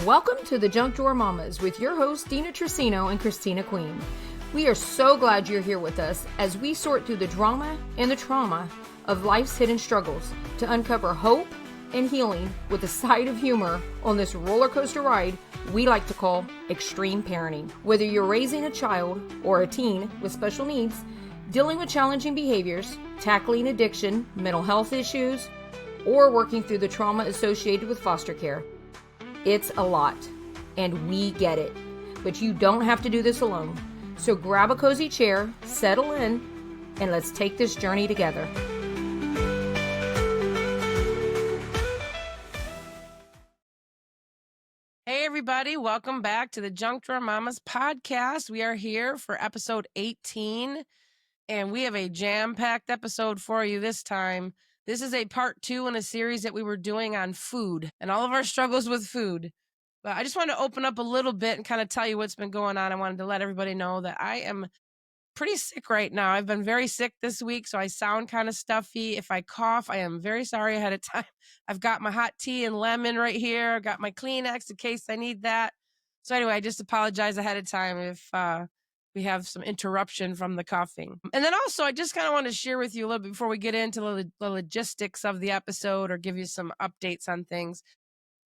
Welcome to the Junk Drawer Mamas with your hosts Deena Tricino and Christina Queen. We are so glad you're here with us as we sort through the drama and the trauma of life's hidden struggles to uncover hope and healing with a side of humor on this roller coaster ride we like to call extreme parenting. Whether you're raising a child or a teen with special needs, dealing with challenging behaviors, tackling addiction, mental health issues, or working through the trauma associated with foster care, it's a lot, and we get it. But you don't have to do this alone. So grab a cozy chair, settle in, and let's take this journey together. Hey everybody, welcome back to the Junk Drawer Mamas podcast. We are here for episode 18, and we have a jam-packed episode for you this time. This is a part 2 in a series that we were doing on food and all of our struggles with food. But I just wanted to open up a little bit and kind of tell you what's been going on. I wanted to let everybody know that I am pretty sick right now. I've been very sick this week, so I sound kind of stuffy. If I cough, I am very sorry ahead of time. I've got my hot tea and lemon right here. I've got my Kleenex in case I need that. So anyway, I just apologize ahead of time if we have some interruption from the coughing. And then also, I just kind of want to share with you a little bit before we get into the logistics of the episode or give you some updates on things.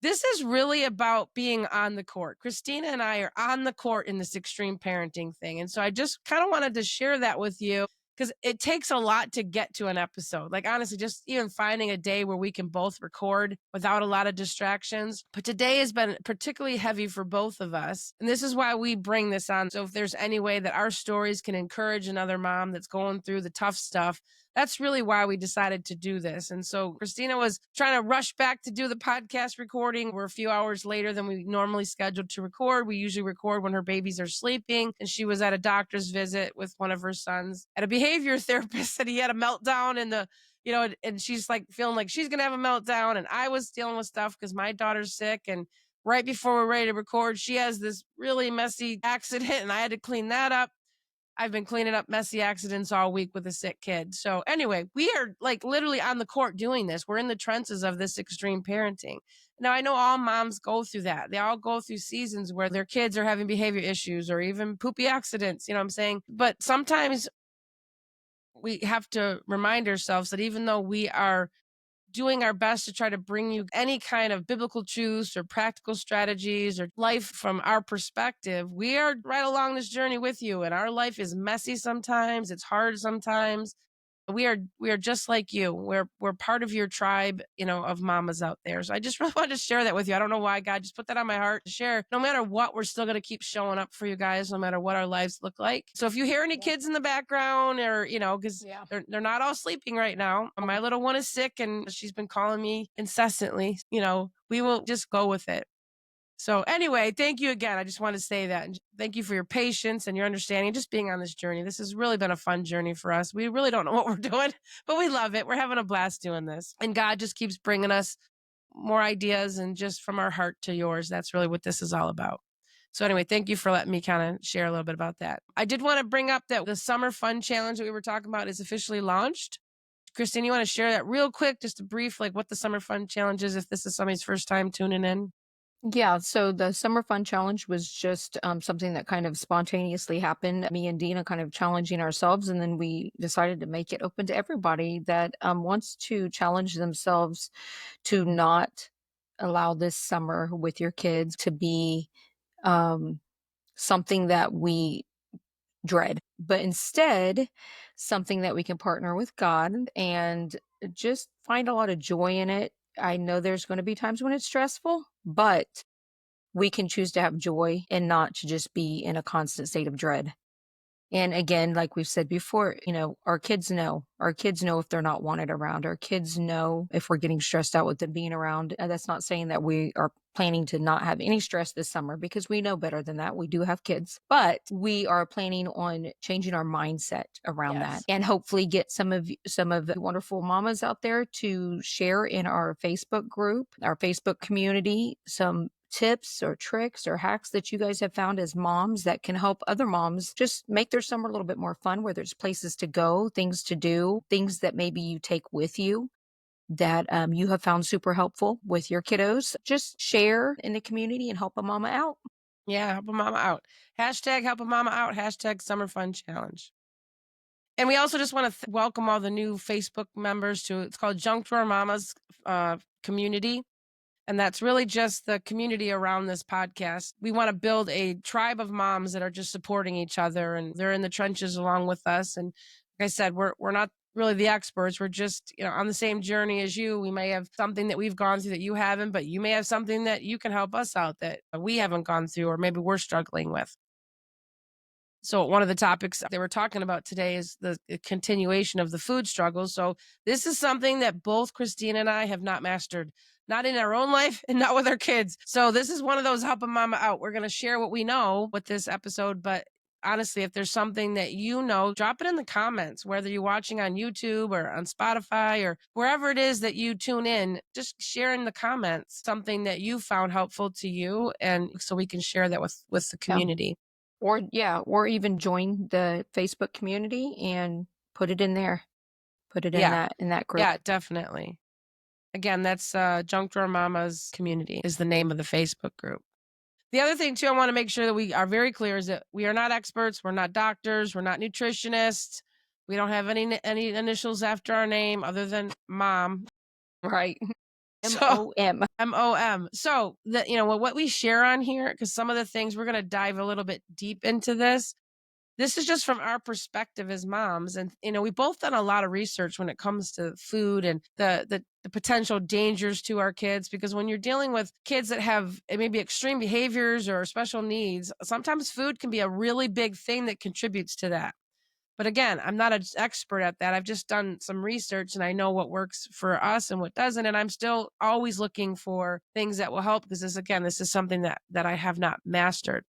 This is really about being on the court. Christina and I are on the court in this extreme parenting thing. And so I just kind of wanted to share that with you because it takes a lot to get to an episode. Like, honestly, just even finding a day where we can both record without a lot of distractions. But today has been particularly heavy for both of us. And this is why we bring this on. So if there's any way that our stories can encourage another mom that's going through the tough stuff, that's really why we decided to do this. And so Christina was trying to rush back to do the podcast recording. We're a few hours later than we normally scheduled to record. We usually record when her babies are sleeping. And she was at a doctor's visit with one of her sons at a behavior therapist, and he had a meltdown and she's like feeling like she's going to have a meltdown. And I was dealing with stuff because my daughter's sick. And right before we're ready to record, she has this really messy accident and I had to clean that up. I've been cleaning up messy accidents all week with a sick kid. So anyway, we are like literally on the court doing this. We're in the trenches of this extreme parenting. Now, I know all moms go through that. They all go through seasons where their kids are having behavior issues or even poopy accidents, you know what I'm saying? But sometimes we have to remind ourselves that even though we are doing our best to try to bring you any kind of biblical truths or practical strategies or life from our perspective, we are right along this journey with you. And our life is messy sometimes. It's hard sometimes. We are just like you. We're part of your tribe, of mamas out there. So I just really wanted to share that with you. I don't know why God just put that on my heart to share. No matter what, we're still going to keep showing up for you guys, no matter what our lives look like. So if you hear any kids in the background or, because they're not all sleeping right now. My little one is sick and she's been calling me incessantly. We will just go with it. So anyway, thank you again. I just want to say that. And thank you for your patience and your understanding, just being on this journey. This has really been a fun journey for us. We really don't know what we're doing, but we love it. We're having a blast doing this. And God just keeps bringing us more ideas and just from our heart to yours. That's really what this is all about. So anyway, thank you for letting me kind of share a little bit about that. I did want to bring up that the Summer Fun Challenge that we were talking about is officially launched. Christine, you want to share that real quick, just a brief, like what the Summer Fun Challenge is if this is somebody's first time tuning in? Yeah, so the Summer Fun Challenge was just something that kind of spontaneously happened. Me and Deena kind of challenging ourselves, and then we decided to make it open to everybody that wants to challenge themselves to not allow this summer with your kids to be something that we dread, but instead something that we can partner with God and just find a lot of joy in it. I know there's going to be times when it's stressful, but we can choose to have joy and not to just be in a constant state of dread. And again, like we've said before, our kids know. Our kids know if they're not wanted around. Our kids know if we're getting stressed out with them being around. And that's not saying that we are planning to not have any stress this summer because we know better than that. We do have kids, but we are planning on changing our mindset around that and hopefully get some of the wonderful mamas out there to share in our Facebook group, our Facebook community, some tips or tricks or hacks that you guys have found as moms that can help other moms just make their summer a little bit more fun, where there's places to go, things to do, things that maybe you take with you. that you have found super helpful with your kiddos. Just share in the community and help a mama out. Yeah, help a mama out. Hashtag help a mama out. Hashtag summer fun challenge. And we also just want to welcome all the new Facebook members to it's called Junk Drawer Mamas community. And that's really just the community around this podcast. We want to build a tribe of moms that are just supporting each other and they're in the trenches along with us. And like I said, we're not really the experts. We're just, on the same journey as you. We may have something that we've gone through that you haven't, but you may have something that you can help us out that we haven't gone through or maybe we're struggling with. So one of the topics they were talking about today is the continuation of the food struggle. So this is something that both Christina and I have not mastered, not in our own life and not with our kids. So this is one of those helping mama out. We're going to share what we know with this episode, but honestly, if there's something that you know, drop it in the comments, whether you're watching on YouTube or on Spotify or wherever it is that you tune in, just share in the comments something that you found helpful to you. And so we can share that with the Yeah. community. Or yeah, or even join the Facebook community and put it in there. Put it Yeah. in that group. Yeah, definitely. Again, that's Junk Drawer Mama's Community is the name of the Facebook group. The other thing too, I want to make sure that we are very clear is that we are not experts. We're not doctors. We're not nutritionists. We don't have any initials after our name other than mom. Right. So MOM. MOM. So that what we share on here, because some of the things we're going to dive a little bit deep into this. This is just from our perspective as moms. And, we've both done a lot of research when it comes to food and the potential dangers to our kids. Because when you're dealing with kids that have maybe extreme behaviors or special needs, sometimes food can be a really big thing that contributes to that. But again, I'm not an expert at that. I've just done some research and I know what works for us and what doesn't. And I'm still always looking for things that will help because this is something that I have not mastered.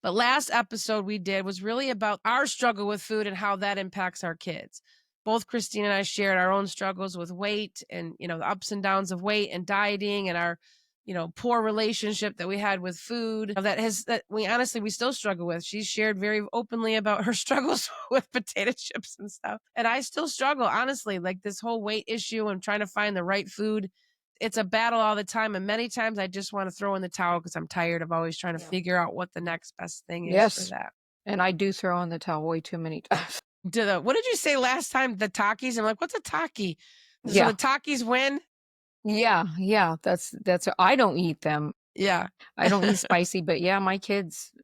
But last episode we did was really about our struggle with food and how that impacts our kids. Both Christine and I shared our own struggles with weight and, the ups and downs of weight and dieting and our, poor relationship that we had with food that we still struggle with. She shared very openly about her struggles with potato chips and stuff. And I still struggle, honestly, like this whole weight issue and trying to find the right food it's a battle all the time. And many times I just want to throw in the towel because I'm tired of always trying to Yeah. figure out what the next best thing is for Yes. that. And I do throw in the towel way too many times. What did you say last time? The Takis? I'm like, what's a Taki? So Yeah. the Takis win? Yeah. Yeah. That's I don't eat them. Yeah. I don't eat spicy, but yeah,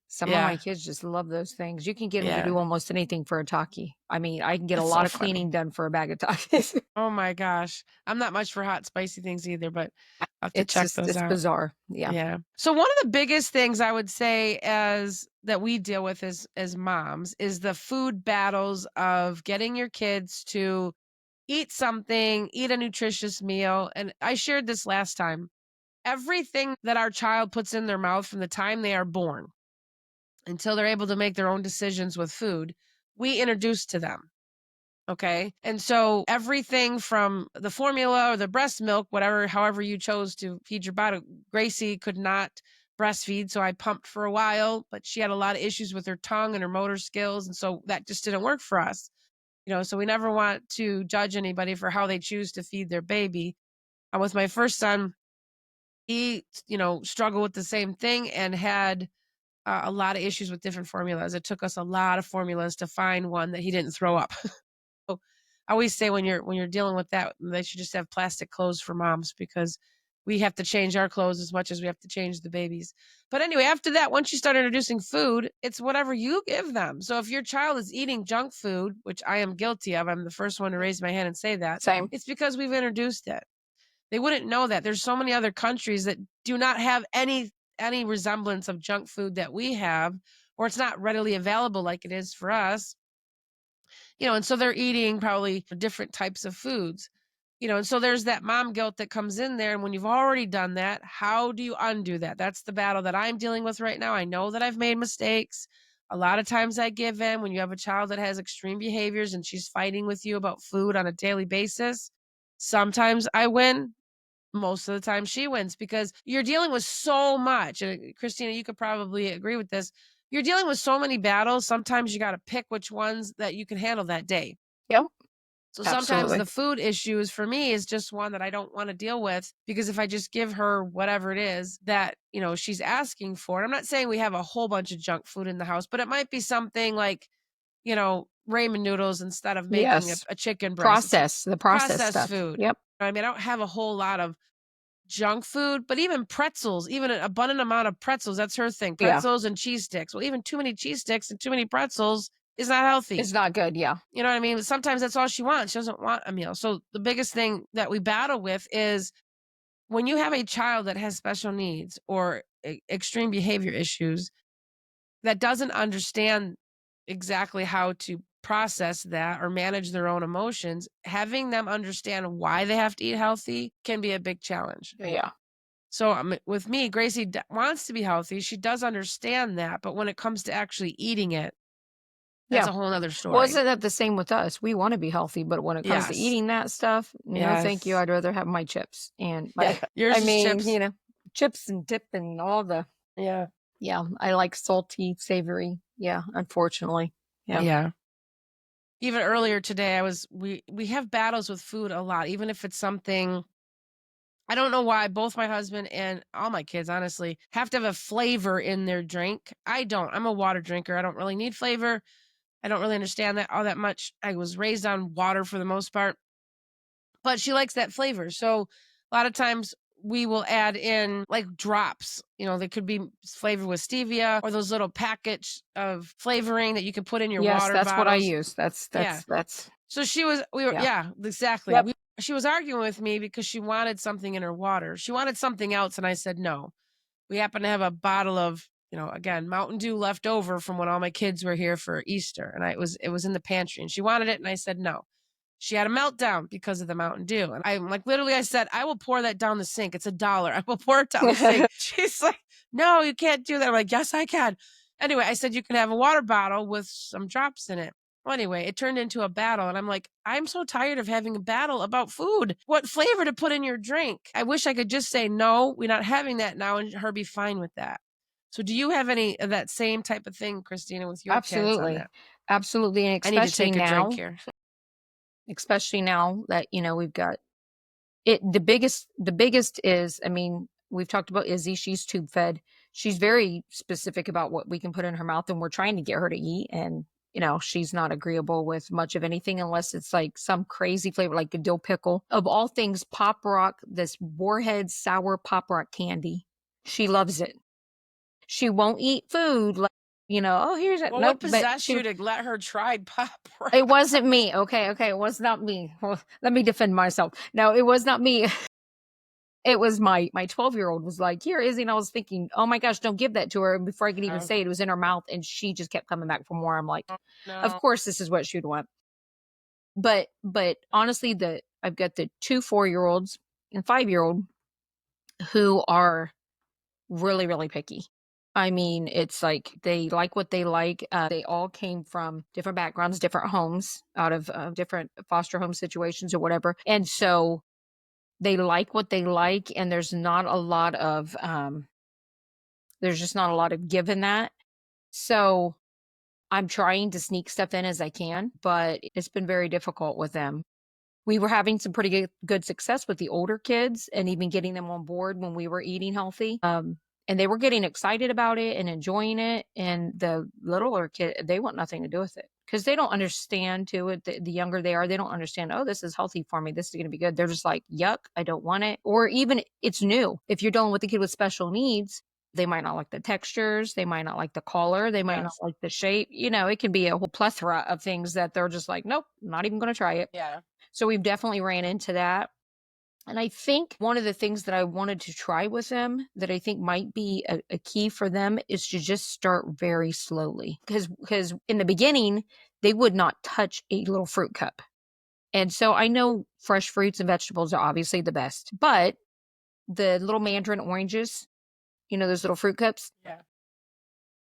some of my Yeah. kids just love those things. You can get them to Yeah. do almost anything for a Taki. I mean, I can get a That's so lot of funny. cleaning done for a bag of Takis. Oh my gosh. I'm not much for hot, spicy things either, but I'll have to check those It's out. bizarre. Yeah. Yeah. So one of the biggest things I would say as that we deal with as moms is the food battles of getting your kids to eat something, eat a nutritious meal. And I shared this last time. Everything that our child puts in their mouth from the time they are born until they're able to make their own decisions with food, we introduce to them. Okay. And so everything from the formula or the breast milk, however you chose to feed your body, Gracie could not breastfeed. So I pumped for a while, but she had a lot of issues with her tongue and her motor skills. And so that just didn't work for us. So we never want to judge anybody for how they choose to feed their baby. With my first son, he, struggled with the same thing and had a lot of issues with different formulas. It took us a lot of formulas to find one that he didn't throw up. So I always say when you're dealing with that, they should just have plastic clothes for moms because we have to change our clothes as much as we have to change the babies. But anyway, after that, once you start introducing food, it's whatever you give them. So if your child is eating junk food, which I am guilty of, I'm the first one to raise my hand and say that, Same. it's because we've introduced it. They wouldn't know that. There's so many other countries that do not have any resemblance of junk food that we have, or it's not readily available like it is for us. And so they're eating probably different types of foods. And so there's that mom guilt that comes in there. And when you've already done that, how do you undo that? That's the battle that I'm dealing with right now. I know that I've made mistakes. A lot of times I give in when you have a child that has extreme behaviors and she's fighting with you about food on a daily basis. Sometimes I win. Most of the time she wins because you're dealing with so much. And Christina, you could probably agree with this. You're dealing with so many battles. Sometimes you got to pick which ones that you can handle that day. Yep. So sometimes Absolutely. the food issues for me is just one that I don't want to deal with, because if I just give her whatever it is that, she's asking for, and I'm not saying we have a whole bunch of junk food in the house, but it might be something like, ramen noodles instead of making a, Yes. a chicken breast. It's like The processed processed stuff. food. Yep. I mean, I don't have a whole lot of junk food, but even pretzels, even an abundant amount of pretzels, that's her thing. Yeah. Pretzels and cheese sticks. Well, even too many cheese sticks and too many pretzels is not healthy. It's not good. Yeah. You know what I mean? Sometimes that's all she wants. She doesn't want a meal. So the biggest thing that we battle with is when you have a child that has special needs or extreme behavior issues that doesn't understand exactly how to process that or manage their own emotions, having them understand why they have to eat healthy can be a big challenge. Yeah. So with me, Gracie wants to be healthy. She does understand that. But when it comes to actually eating it, that's Yeah. a whole other Well, story. isn't that the same with us? We want to be healthy, but when it comes to Yes. eating that stuff, no, thank you. Yes. I'd rather have my chips and Yeah. my, I Yours is mean, chips. chips and dip and all the, Yeah. yeah, I like salty, savory. Yeah, unfortunately. Yeah. Yeah. Even earlier today, we have battles with food a lot, even if it's something. I don't know why both my husband and all my kids, honestly, have to have a flavor in their drink. I don't. I'm a water drinker. I don't really need flavor. I don't really understand that all that much. I was raised on water for the most part, but she likes that flavor. So a lot of times we will add in like drops. They could be flavored with stevia or those little packets of flavoring that you can put in your Yes, water that's what I bottles. use. Yeah. That's, So yeah. yeah, exactly. Yep. She was arguing with me because she wanted something in her water. She wanted something else. And I said, no. We happen to have a bottle of, again, Mountain Dew left over from when all my kids were here for Easter. And it was in the pantry and she wanted it. And I said, no. She had a meltdown because of the Mountain Dew. And I'm like, literally, I said, I will pour that down the sink. It's $1. I will pour it down the sink. She's like, no, you can't do that. I'm like, yes, I can. Anyway, I said, you can have a water bottle with some drops in it. Well, anyway, it turned into a battle. And I'm like, I'm so tired of having a battle about food. What flavor to put in your drink? I wish I could just say, no, we're not having that now, and her be fine with that. So, do you have any of that same type of thing, Christina, with your kids on Absolutely. that? Absolutely. And I need to take a drink here. especially now that, we've got it, the biggest is, I mean, we've talked about Izzy, she's tube fed. She's very specific about what we can put in her mouth, and we're trying to get her to eat. And, she's not agreeable with much of anything unless it's like some crazy flavor, like a dill pickle. Of all things, Pop Rock, this Warhead sour Pop Rock candy. She loves it. She won't eat food like, oh, here's it. Well, Nope. what But possessed you to let her try pop it rock? wasn't me. Okay. Okay. It was not me. Well, let me defend myself. No, it was not me. It was my 12-year-old was like, "Here, Izzy," and I was thinking, "Oh my gosh, don't give that to her." And before I could even Oh, say it, it was in her mouth, and she just kept coming back for more. I'm like, "Of no. course, this is what she'd want." But honestly, I've got the 2 4-year-olds and 5-year-old who are really, really picky. I mean, it's like they like what they like. They all came from different backgrounds, different homes, out of different foster home situations or whatever. And so they like what they like, and there's just not a lot of give in that. So I'm trying to sneak stuff in as I can, but it's been very difficult with them. We were having some pretty good success with the older kids and even getting them on board when we were eating healthy. And they were getting excited about it and enjoying it. And the littler kid, they want nothing to do with it because they don't understand to it. The younger they are, they don't understand, oh, this is healthy for me. This is going to be good. They're just like, yuck, I don't want it. Or even it's new. If you're dealing with a kid with special needs, they might not like the textures. They might not like the color. They might not Yes. like the shape. It can be a whole plethora of things that they're just like, nope, not even going to try it. Yeah. So we've definitely ran into that. And I think one of the things that I wanted to try with them that I think might be a key for them is to just start very slowly. Because in the beginning, they would not touch a little fruit cup. And so I know fresh fruits and vegetables are obviously the best, but the little mandarin oranges, those little fruit cups, Yeah.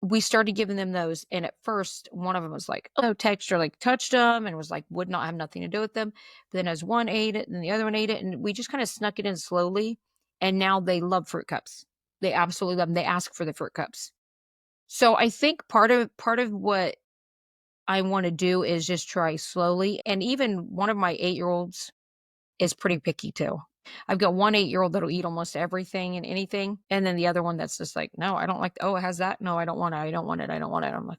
we started giving them those. And at first, one of them was like, oh, no texture, like touched them and was like, would not have nothing to do with them. But then as one ate it and the other one ate it, and we just kind of snuck it in slowly. And now they love fruit cups. They absolutely love them. They ask for the fruit cups. So I think part of what I wanna do is just try slowly, and even one of my 8-year-olds is pretty picky too. I've got one 8-year-old that'll eat almost everything and anything, and then the other one that's just like, "No, I don't like oh, it has that? No, I don't want it, I don't want it, I don't want it." I'm like,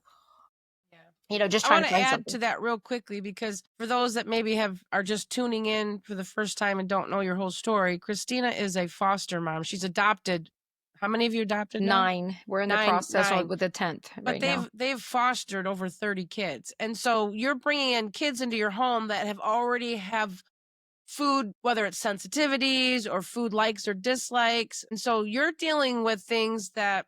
Yeah. just I trying want to to find add something. to that real quickly because for those that maybe have are just tuning in for the first time and don't know your whole story, Christina is a foster mom. She's adopted. How many of you adopted now? 9. We're in the Nine, process on nine. with the 10th But right now. they've fostered over 30 kids. And so you're bringing in kids into your home that have already have food, whether it's sensitivities or food likes or dislikes. And so you're dealing with things that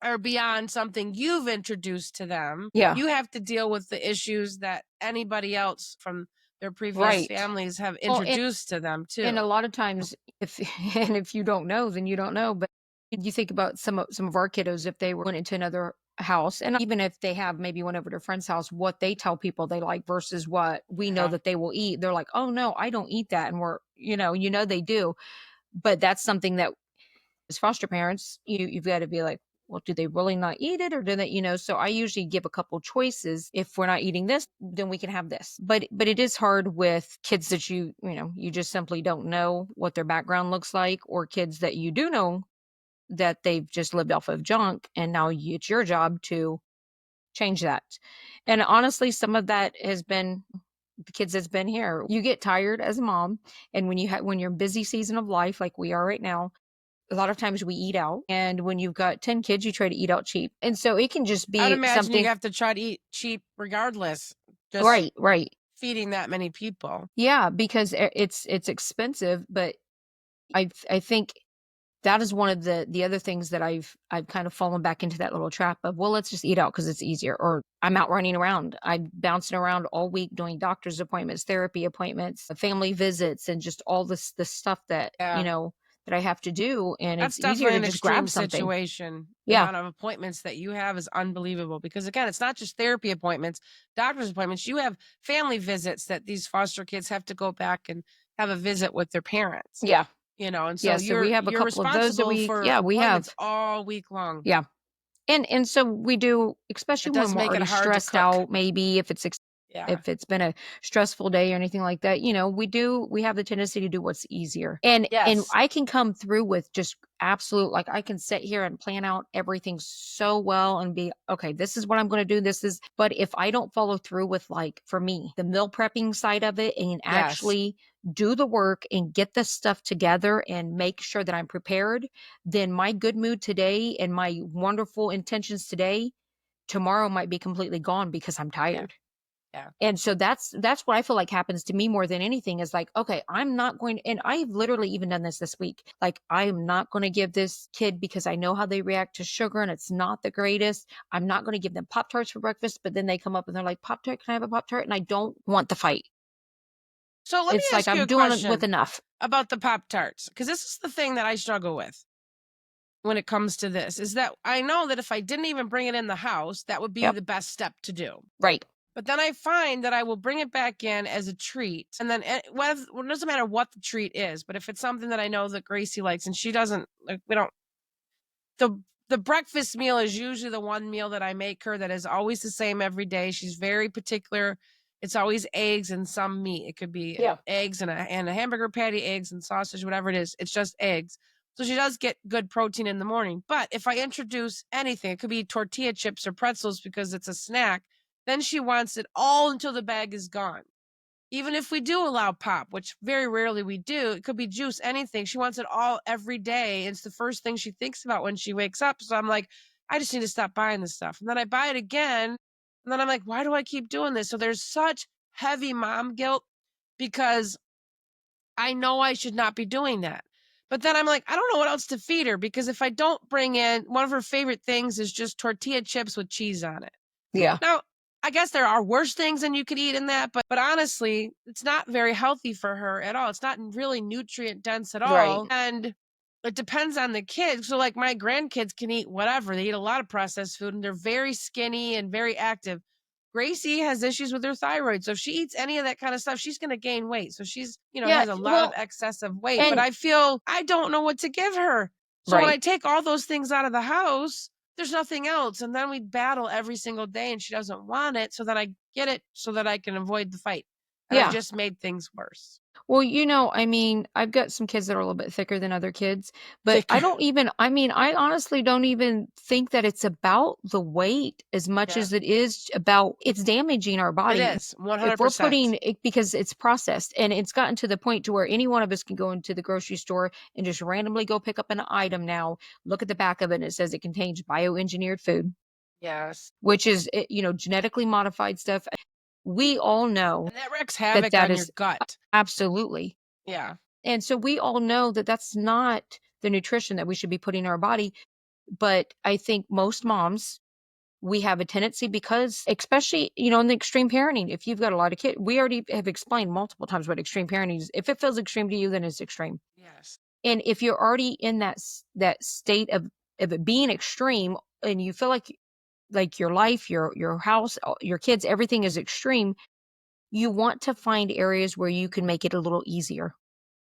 are beyond something you've introduced to them. Yeah, You have to deal with the issues that anybody else from their previous right. families have Well, introduced to them and a too. lot of times, if and if you don't know, then you don't know, but you think about some of our kiddos, if they went into another house, and even if they have maybe went over to a friend's house, what they tell people they like versus what we know Yeah. that they will eat, they're like, "Oh, no, I don't eat that," and they do, but that's something that as foster parents, you've gotta be like, "Well, do they really not eat it or do they" so I usually give a couple choices. If we're not eating this, then we can have this. But it is hard with kids that you just simply don't know what their background looks like, or kids that you do know that they've just lived off of junk, and now it's your job to change that. And honestly, some of that has been the kids that's been here. You get tired as a mom, and when you're in busy season of life like we are right now, a lot of times we eat out, and when you've got 10 kids, you try to eat out cheap. And so it can just I would be imagine you something. have to try to eat cheap regardless, just Right, right. feeding that many people. Yeah, because it's expensive, but I think that is one of the other things that I've kind of fallen back into that little trap of, well, let's just eat out because it's easier, or I'm out running around. I'm bouncing around all week doing doctor's appointments, therapy appointments, family visits, and just all this stuff that, Yeah. that I have to do, and it's That's easier definitely to an just extreme grab something. situation. The Yeah. amount of appointments that you have is unbelievable because again, it's not just therapy appointments, doctor's appointments. You have family visits that these foster kids have to go back and have a visit with their parents. Yeah. And so Yeah, so we have a you're couple of those a responsible week. for Yeah, we appointments have. all week long. Yeah. And so we do, It especially when does we're make it already hard to stressed cook. out, maybe Yeah. if it's been a stressful day or anything like that, we have the tendency to do what's easier. And Yes. I can come through with just absolute, like, I can sit here and plan out everything so well and be, okay, this is what I'm going to do. But if I don't follow through with, like, for me, the meal prepping side of it, and Yes. actually do the work and get the stuff together and make sure that I'm prepared, then my good mood today and my wonderful intentions today, tomorrow might be completely gone because I'm Yeah. tired. Yeah. And so that's what I feel like happens to me more than anything is like, okay, I'm not going and I've literally even done this week. Like, I am not going to give this kid because I know how they react to sugar and it's not the greatest. I'm not going to give them Pop Tarts for breakfast, but then they come up and they're like, Pop Tart, can I have a Pop Tart? And I don't want the fight. So let me It's like ask you I'm a doing it with question enough. about the Pop Tarts because this is the thing that I struggle with when it comes to this is that I know that if I didn't even bring it in the house, that would be Yep. the best step to do. Right. But then I find that I will bring it back in as a treat. And then well, it doesn't matter what the treat is, but if it's something that I know that Gracie likes and she doesn't like, we don't the breakfast meal is usually the one meal that I make her that is always the same every day. She's very particular. It's always eggs and some meat. It could be Yeah. eggs and a hamburger patty, eggs and sausage, whatever it is. It's just eggs. So she does get good protein in the morning. But if I introduce anything, it could be tortilla chips or pretzels because it's a snack, then she wants it all until the bag is gone. Even if we do allow pop, which very rarely we do, it could be juice, anything. She wants it all every day. It's the first thing she thinks about when she wakes up. So I'm like, I just need to stop buying this stuff. And then I buy it again. And then I'm like, why do I keep doing this? So there's such heavy mom guilt because I know I should not be doing that. But then I'm like, I don't know what else to feed her because if I don't bring in one of her favorite things is just tortilla chips with cheese on it. Yeah. Now, I guess there are worse things than you could eat in that, but honestly, it's not very healthy for her at all. It's not really nutrient dense at Right. all. And it depends on the kids. So like my grandkids can eat whatever. They eat a lot of processed food and they're very skinny and very active. Gracie has issues with her thyroid. So if she eats any of that kind of stuff, she's going to gain weight. So she's, Yeah. has a lot of Well, excessive weight, but and I feel I don't know what to give her. So when right. I take all those things out of the house, there's nothing else. And then we battle every single day and she doesn't want it. So then I get it so that I can avoid the fight. And I've Yeah. just made things worse. Well, I mean, I've got some kids that are a little bit thicker than other kids, but I Thicker. don't even I mean, I honestly don't even think that it's about the weight as much Yeah. as it is about it's damaging our It body. is If we're 100%. putting it because it's processed and it's gotten to the point to where any one of us can go into the grocery store and just randomly go pick up an item now, look at the back of it and it says it contains bioengineered food, Yes. which is, genetically modified stuff. We all know And that wreaks that havoc that on your is gut. absolutely. Yeah. And so we all know that that's not the nutrition that we should be putting in our body. But I think most moms, we have a tendency because, especially, in the extreme parenting, if you've got a lot of kids, we already have explained multiple times what extreme parenting is. If it feels extreme to you, then it's extreme. Yes. And if you're already in that state of it being extreme and you feel like your life, your house, your kids, everything is extreme, you want to find areas where you can make it a little easier.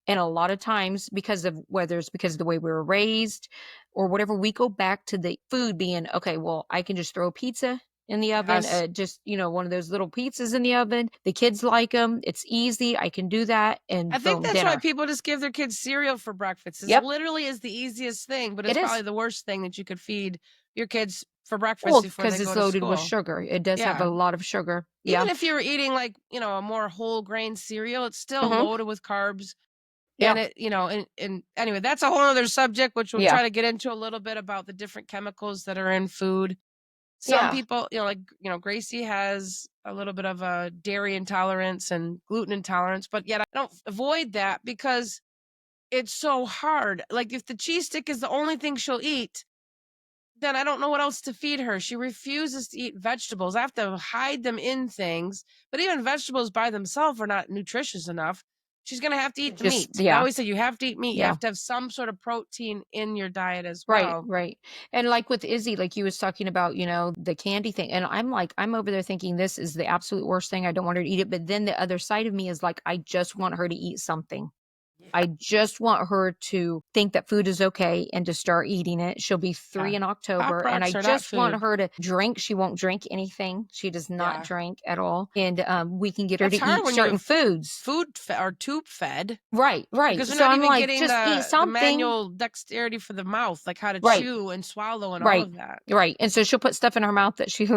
And a lot of times, because of whether it's because of the way we were raised or whatever, we go back to the food being, okay, well, I can just throw pizza in the oven, Yes. just, one of those little pizzas in the oven. The kids like them. It's easy. I can do that. I And think boom, that's why dinner. people just give their kids cereal for breakfast. This Yep, literally is the easiest thing, but it it's is. probably the worst thing that you could feed your kids for breakfast Well, before they because go it's to loaded with school. sugar. It does have a Yeah. lot of sugar. Even Yeah. if you were eating like, a more whole grain cereal, it's still Hmm. loaded with carbs. And Yeah. and anyway, that's a whole other subject, which we'll Yeah. try to get into a little bit about the different chemicals that are in food. Some Yeah. people, Gracie has a little bit of a dairy intolerance and gluten intolerance, but yet I don't avoid that because it's so hard. Like if the cheese stick is the only thing she'll eat, then I don't know what else to feed her. She refuses to eat vegetables. I have to hide them in things, but even vegetables by themselves are not nutritious enough. She's going to have to eat the Just, meat. And I yeah. always say you have to eat meat. You Yeah. have to have some sort of protein in your diet as Right, well. right. And like with Izzy, like you was talking about, the candy thing. And I'm over there thinking this is the absolute worst thing. I don't want her to eat it. But then the other side of me is like, I just want her to eat something. Yeah. I just want her to think that food is okay and to start eating it. She'll be 3 Yeah. in Pop October, and I rocks are not just want food. her to drink. She won't drink anything. She does not Yeah. drink at all. And, we can get her to That's hard eat when you're certain foods. or tube fed Right, right. because we're So not I'm even like, getting "Just eat the something." manual dexterity for the mouth, like how to Right. chew and swallow and all Right. of that. Right, and so she'll put stuff in her mouth that she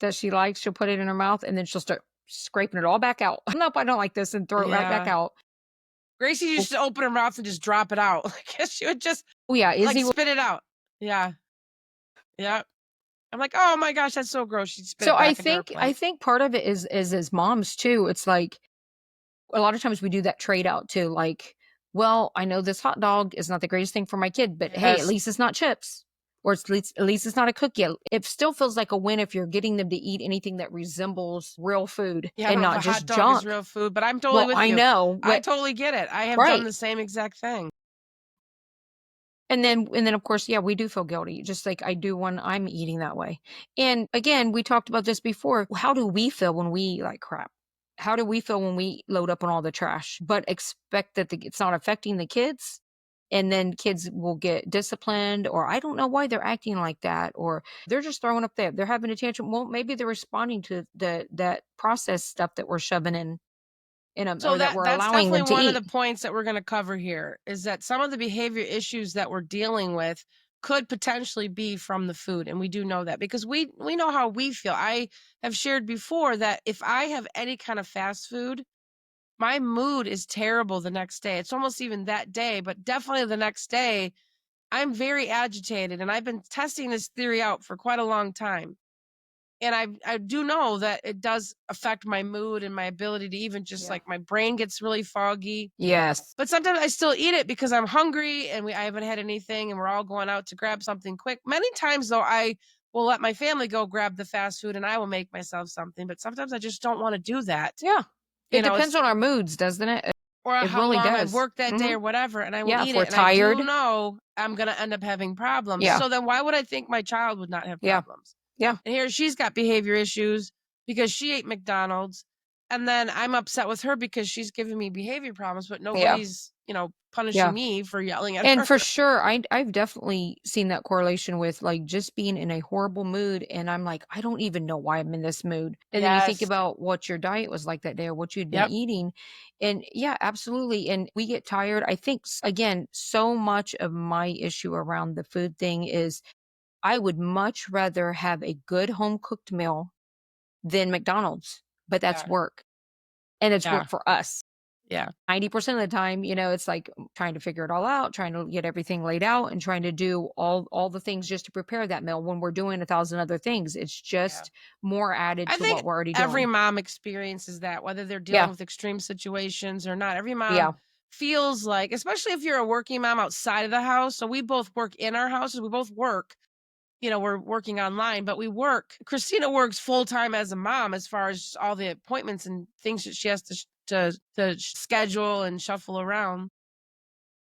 that she likes, she'll put it in her mouth, and then she'll start scraping it all back out. "Nope, I don't like this," and throw it right back Yeah. out. Gracie Oh used to open her mouth and just drop it out. Like she would just oh, yeah, like Izzy will. spit it out. Yeah. Yeah. I'm like, "Oh my gosh, that's so gross." She'd spit So it I back into her think I plate. think part of it is as moms too, it's like, a lot of times we do that trade out too, like, "Well, I know this hot dog is not the greatest thing for my kid, but hey, at Yes. least it's not chips, or at least it's not a cookie." It still feels like a win if you're getting them to eat anything that resembles real food Yeah, I and don't know if not a hot just dog is junk. real food, but I'm totally Well, with I you. know, I but totally get it. I have done right. the same exact thing. And then of course, yeah, we do feel guilty, just like I do when I'm eating that way. And again, we talked about this before. How do we feel when we eat like crap? How do we feel when we load up on all the trash, but expect that it's not affecting the kids? And then kids will get disciplined, or I don't know why they're acting like that, or they're just throwing up there. They're having a tantrum. Well, maybe they're responding to that processed stuff that we're shoving in them, So or that that we're that's allowing definitely them to one of the eat. points that we're going to cover here is that some of the behavior issues that we're dealing with could potentially be from the food, and we do know that because we know how we feel. I have shared before that if I have any kind of fast food, my mood is terrible the next day. It's almost even that day, but definitely the next day, I'm very agitated, and I've been testing this theory out for quite a long time. And I do know that it does affect my mood and my ability to even just Yeah. like my brain gets really foggy. Yes. But sometimes I still eat it because I'm hungry and I haven't had anything and we're all going out to grab something quick. Many times though, I will let my family go grab the fast food and I will make myself something. But sometimes I just don't want to do that. Yeah. It depends It's on our moods, doesn't it? or It how really long I've does. worked that day Mhm. or whatever, and I will Yeah, if eat we're it. And I do tired. know I'm gonna end up having problems. Yeah. So then why would I think my child would not have Yeah. problems? Yeah. And here she's got behavior issues because she ate McDonald's. And then I'm upset with her because she's giving me behavior problems, but Yeah. nobody's, punishing Yeah. me for yelling at And her. for sure, I've definitely seen that correlation with, like, just being in a horrible mood, and I'm like, "I don't even know why I'm in this mood." And then you think Yes. about what your diet was like that day or what you'd been Yep. eating, and yeah, absolutely, and we get tired. I think again, so much of my issue around the food thing is I would much rather have a good home-cooked meal than McDonald's, but that's Yeah. work, and it's Yeah. work for us. Yeah. 90% of the time, it's like trying to figure it all out, trying to get everything laid out and trying to do all the things just to prepare that meal when we're doing a thousand other things. It's Yeah. just more added I to think what we're already every doing. mom experiences that, whether they're dealing Yeah. with extreme situations or not. Every mom Yeah. feels like, especially if you're a working mom outside of the house. So we both work in our houses. We both work. We're working online, but we work. Christina works full time as a mom, as far as all the appointments and things that she has to schedule and shuffle around.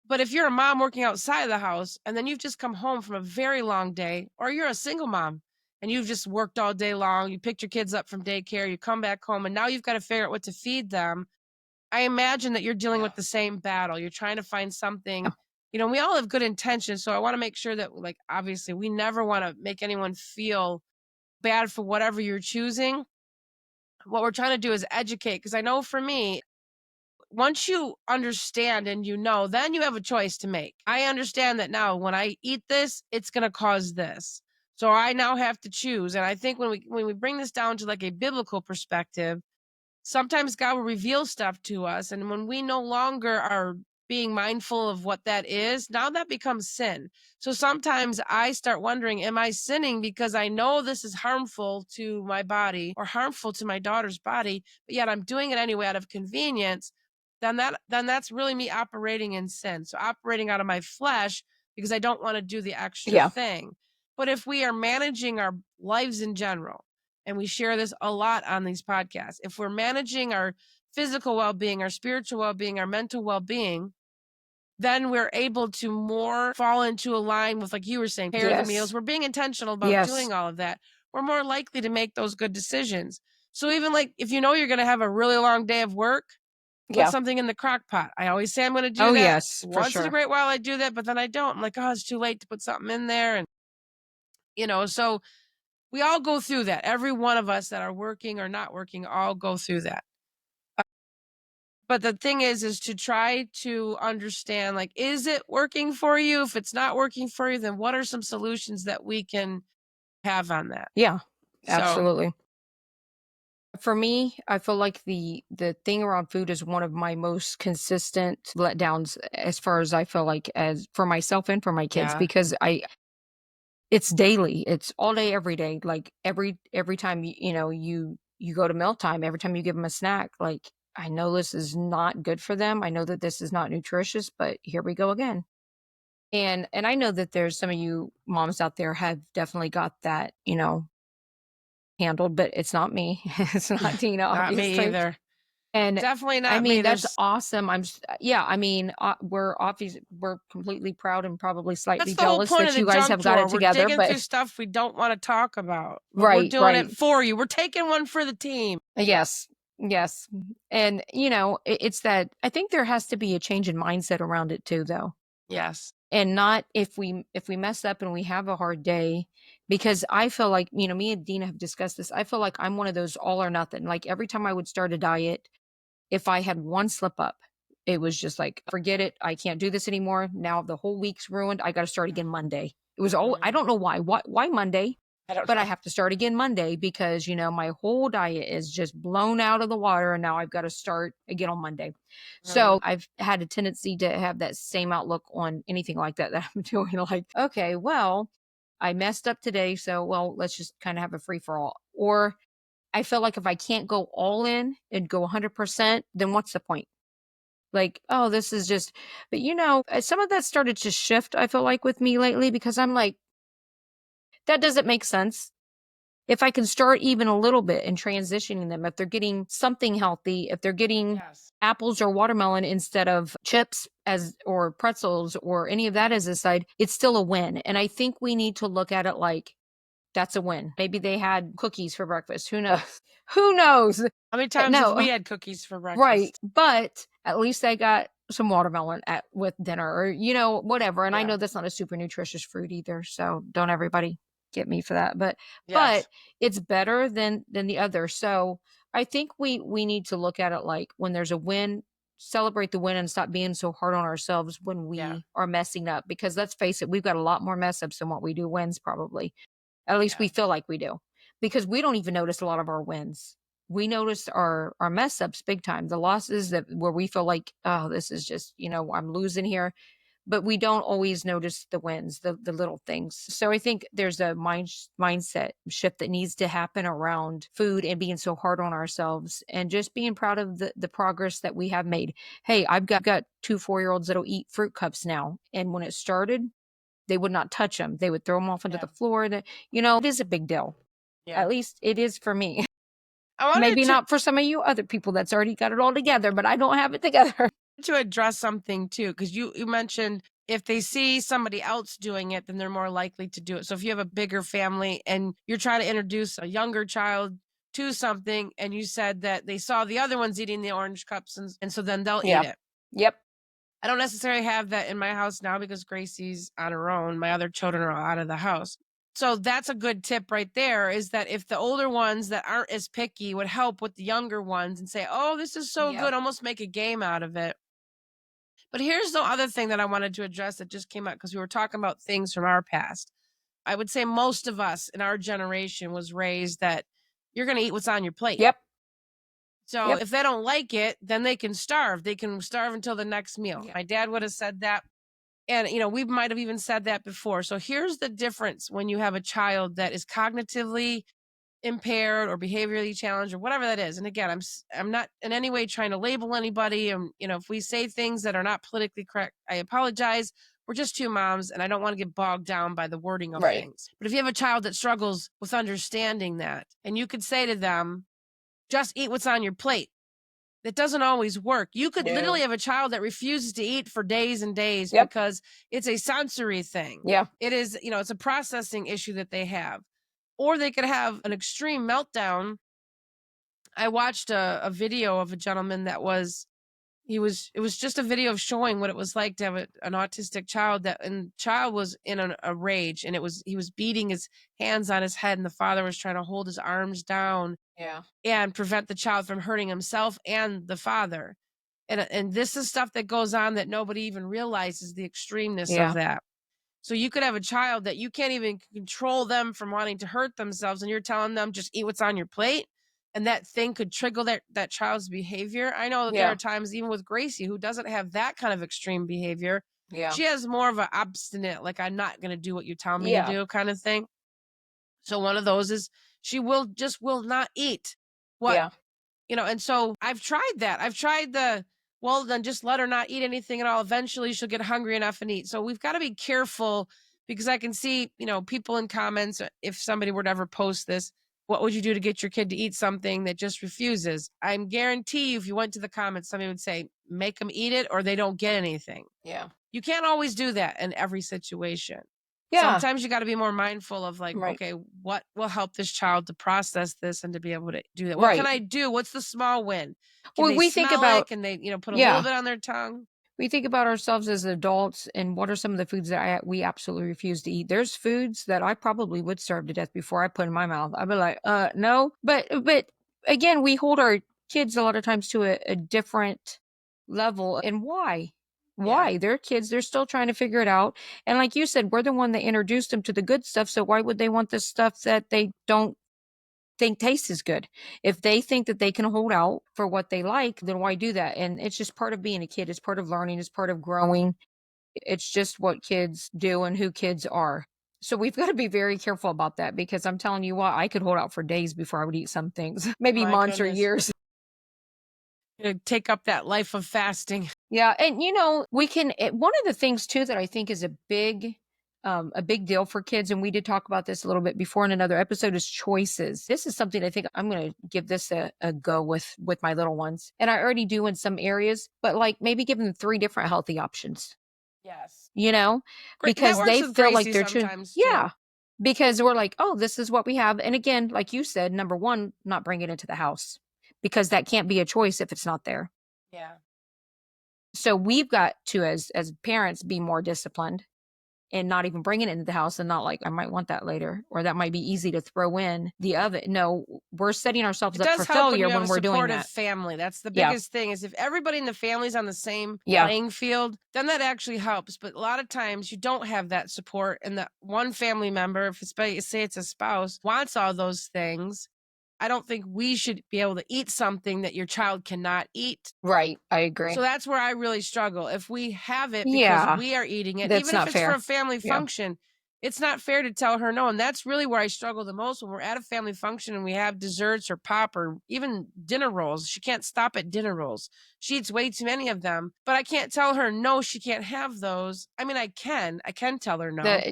But if you're a mom working outside of the house and then you've just come home from a very long day, or you're a single mom and you've just worked all day long, you picked your kids up from daycare, you come back home, and now you've got to figure out what to feed them. I imagine that you're dealing with the same battle. You're trying to find something. Yeah. We all have good intentions. So I want to make sure that, like, obviously, we never want to make anyone feel bad for whatever you're choosing. What we're trying to do is educate. Because I know for me, once you understand and then you have a choice to make. I understand that now when I eat this, it's going to cause this. So I now have to choose. And I think when we bring this down to like a biblical perspective, sometimes God will reveal stuff to us. And when we no longer are being mindful of what that is, now that becomes sin. So sometimes I start wondering, am I sinning because I know this is harmful to my body or harmful to my daughter's body, but yet I'm doing it anyway out of convenience? Then that's really me operating in sin. So operating out of my flesh because I don't want to do the extra Yeah. thing. But if we are managing our lives in general, and we share this a lot on these podcasts. If we're managing our physical well being, our spiritual well being, our mental well being, then we're able to more fall into a line with, like you were saying, pair the meals. Yes. We're being intentional about Yes. doing all of that. We're more likely to make those good decisions. So, even like if you know you're going to have a really long day of work, put Yeah. something in the crock pot. I always say I'm going to do Oh, that. yes, for Once in a sure. great while, I do that, but then I don't. I'm like, oh, it's too late to put something in there. So we all go through that. Every one of us that are working or not working all go through that. But the thing is to try to understand, like, is it working for you? If it's not working for you, then what are some solutions that we can have on that? Yeah. So, Absolutely. For me, I feel like the thing around food is one of my most consistent letdowns as far as I feel like as for myself and for my kids yeah. because I it's daily. It's all day, every day. Like every time you go to mealtime, every time you give them a snack, like I know this is not good for them. I know that this is not nutritious, but here we go again. And I know that there's some of you moms out there have definitely got that, handled, but it's not me. It's not Tina, Not me obviously. either. And Definitely I not me. mean, that's There's awesome. I'm just yeah, I mean, we're completely proud and probably That's slightly the whole jealous point of that the you guys junk have got drawer. it We're together, digging through but stuff we don't want to talk about, but we're right, doing right. it for you. We're taking one for the team. Yes. Yes. And, it's that I think there has to be a change in mindset around it too, though. Yes. And not if we mess up and we have a hard day, because I feel like, me and Dina have discussed this. I feel like I'm one of those all or nothing. Like every time I would start a diet, if I had one slip up, it was just like, forget it. I can't do this anymore. Now the whole week's ruined. I got to start again Monday. It was all, I Mhm. don't know why. Why Monday? I don't But I know. have to start again Monday because, my whole diet is just blown out of the water. And now I've got to start again on Monday. So Mhm. I've had a tendency to have that same outlook on anything like that I'm doing. Like, okay, well, I messed up today. So, well, let's just kind of have a free for all. Or I feel like if I can't go all in and go 100%, then what's the point? Like, oh, this is just, but some of that started to shift, I feel like, with me lately because I'm like, that doesn't make sense. If I can start even a little bit in transitioning them, if they're getting something healthy, if they're getting Yes. apples or watermelon instead of chips as or pretzels or any of that as a side, it's still a win. And I think we need to look at it like That's a win. Maybe they had cookies for breakfast. Who knows? Who knows? How many times have No, we had cookies for right. breakfast? But at least I got some watermelon at with dinner or, whatever. And I Yeah. know that's not a super nutritious fruit either. So don't everybody get me for that. But Yes. it's better than the other. So I think we need to look at it like when there's a win, celebrate the win and stop being so hard on ourselves when Yeah. we are messing up. Because let's face it, we've got a lot more mess ups than what we do wins, probably. At least Yeah. we feel like we do, because we don't even notice a lot of our wins. We notice our mess ups big time, the losses that where we feel like, oh, this is just, I'm losing here. But we don't always notice the wins, the little things. So I think there's a mindset shift that needs to happen around food and being so hard on ourselves and just being proud of the progress that we have made. Hey, I've got 2 4-year-olds that'll eat fruit cups now. And when it started, they would not touch them. They would throw them off onto Yeah. the floor. It is a big deal. Yeah. At least it is for me. I wanted Maybe not for some of you other people that's already got it all together, but I don't have it together. to address something too, because you mentioned if they see somebody else doing it, then they're more likely to do it. So if you have a bigger family and you're trying to introduce a younger child to something, and you said that they saw the other ones eating the orange cups, and so then they'll eat Yeah. it. Yep. I don't necessarily have that in my house now because Gracie's on her own. My other children are out of the house. So that's a good tip right there, is that if the older ones that aren't as picky would help with the younger ones and say, oh, this is so good, Yep. almost make a game out of it. But here's the other thing that I wanted to address that just came up because we were talking about things from our past. I would say most of us in our generation was raised that you're going to eat what's on your plate. Yep. So Yep. if they don't like it, then they can starve. They can starve until the next meal. Yeah. My dad would have said that. And, we might have even said that before. So here's the difference when you have a child that is cognitively impaired or behaviorally challenged or whatever that is. And again, I'm not in any way trying to label anybody. And if we say things that are not politically correct, I apologize. We're just two moms, and I don't want to get bogged down by the wording of Right. things. But if you have a child that struggles with understanding that, and you could say to them, just eat what's on your plate. That doesn't always work. You could literally No. have a child that refuses to eat for days and days Yep. because it's a sensory thing. Yeah. It is, it's a processing issue that they have. Or they could have an extreme meltdown. I watched a video of a gentleman that it was just a video of showing what it was like to have an autistic child, and the child was in a rage, and he was beating his hands on his head, and the father was trying to hold his arms down Yeah. and prevent the child from hurting himself and the father. And this is stuff that goes on that nobody even realizes the extremeness of Yeah. that. So you could have a child that you can't even control them from wanting to hurt themselves, and you're telling them just eat what's on your plate, and that thing could trigger that child's behavior. I know that there are Yeah. times even with Gracie who doesn't have that kind of extreme behavior. Yeah. She has more of an obstinate, like I'm not going to do what you tell me to Yeah. do kind of thing. So one of those is she will not eat what Yeah. and so I've tried that. I've tried well, then just let her not eat anything at all. Eventually she'll get hungry enough and eat. So we've got to be careful because I can see, people in comments, if somebody were to ever post this, what would you do to get your kid to eat something that just refuses? I'm guarantee you, if you went to the comments, somebody would say, make them eat it or they don't get anything. Yeah. You can't always do that in every situation. Yeah. Sometimes you gotta be more mindful of like, Right. okay, what will help this child to process this and to be able to do that? What can Right. I do? What's the small win? Can Well, they we think smell it? about Can they, put a little yeah. bit on their tongue? We think about ourselves as adults and what are some of the foods that we absolutely refuse to eat. There's foods that I probably would starve to death before I put in my mouth. I'd be like, no. But again, we hold our kids a lot of times to a different level. And why? Yeah, Why? They're kids. They're still trying to figure it out. And like you said, we're the one that introduced them to the good stuff. So why would they want the stuff that they don't think tastes as good? If they think that they can hold out for what they like, then why do that? And it's just part of being a kid. It's part of learning. It's part of growing. It's just what kids do and who kids are. So we've got to be very careful about that because I'm telling you what, I could hold out for days before I would eat some things, maybe my months or goodness. years. Take up that life of fasting. Yeah, and we can one of the things too that I think is a big deal for kids, and we did talk about this a little bit before in another episode, is choices. This is something I think I'm going to give this a go with my little ones. And I already do in some areas, but like maybe give them 3 different healthy options, Yes. you know, That because works they with feel like Gracie they're too sometimes yeah. too. because we're like, "Oh, this is what we have." And again, like you said, number 1, not bring it into the house because that can't be a choice if it's not there. Yeah. So we've got to, as parents, be more disciplined and not even bring it into the house and not like, "I might want that later," or that might be easy to throw in the oven. No, we're setting ourselves It up does for help when failure you have a when we're doing supportive that. family. That's the Yeah. biggest thing is if everybody in the family is on the same Yeah. playing field, then that actually helps. But a lot of times you don't have that support and that one family member, if it's say it's a spouse, wants all those things. I don't think we should be able to eat something that your child cannot eat. Right. I So agree. that's where I really struggle. If we have it because Yeah. we are eating it, That's even if not it's for fair. a family Yeah. function, it's not fair to tell her no. And that's really where I struggle the most when we're at a family function and we have desserts or pop or even dinner rolls. She can't stop at dinner rolls. She eats way too many of them, but I can't tell her no, she can't have those. I mean, I can tell her no, The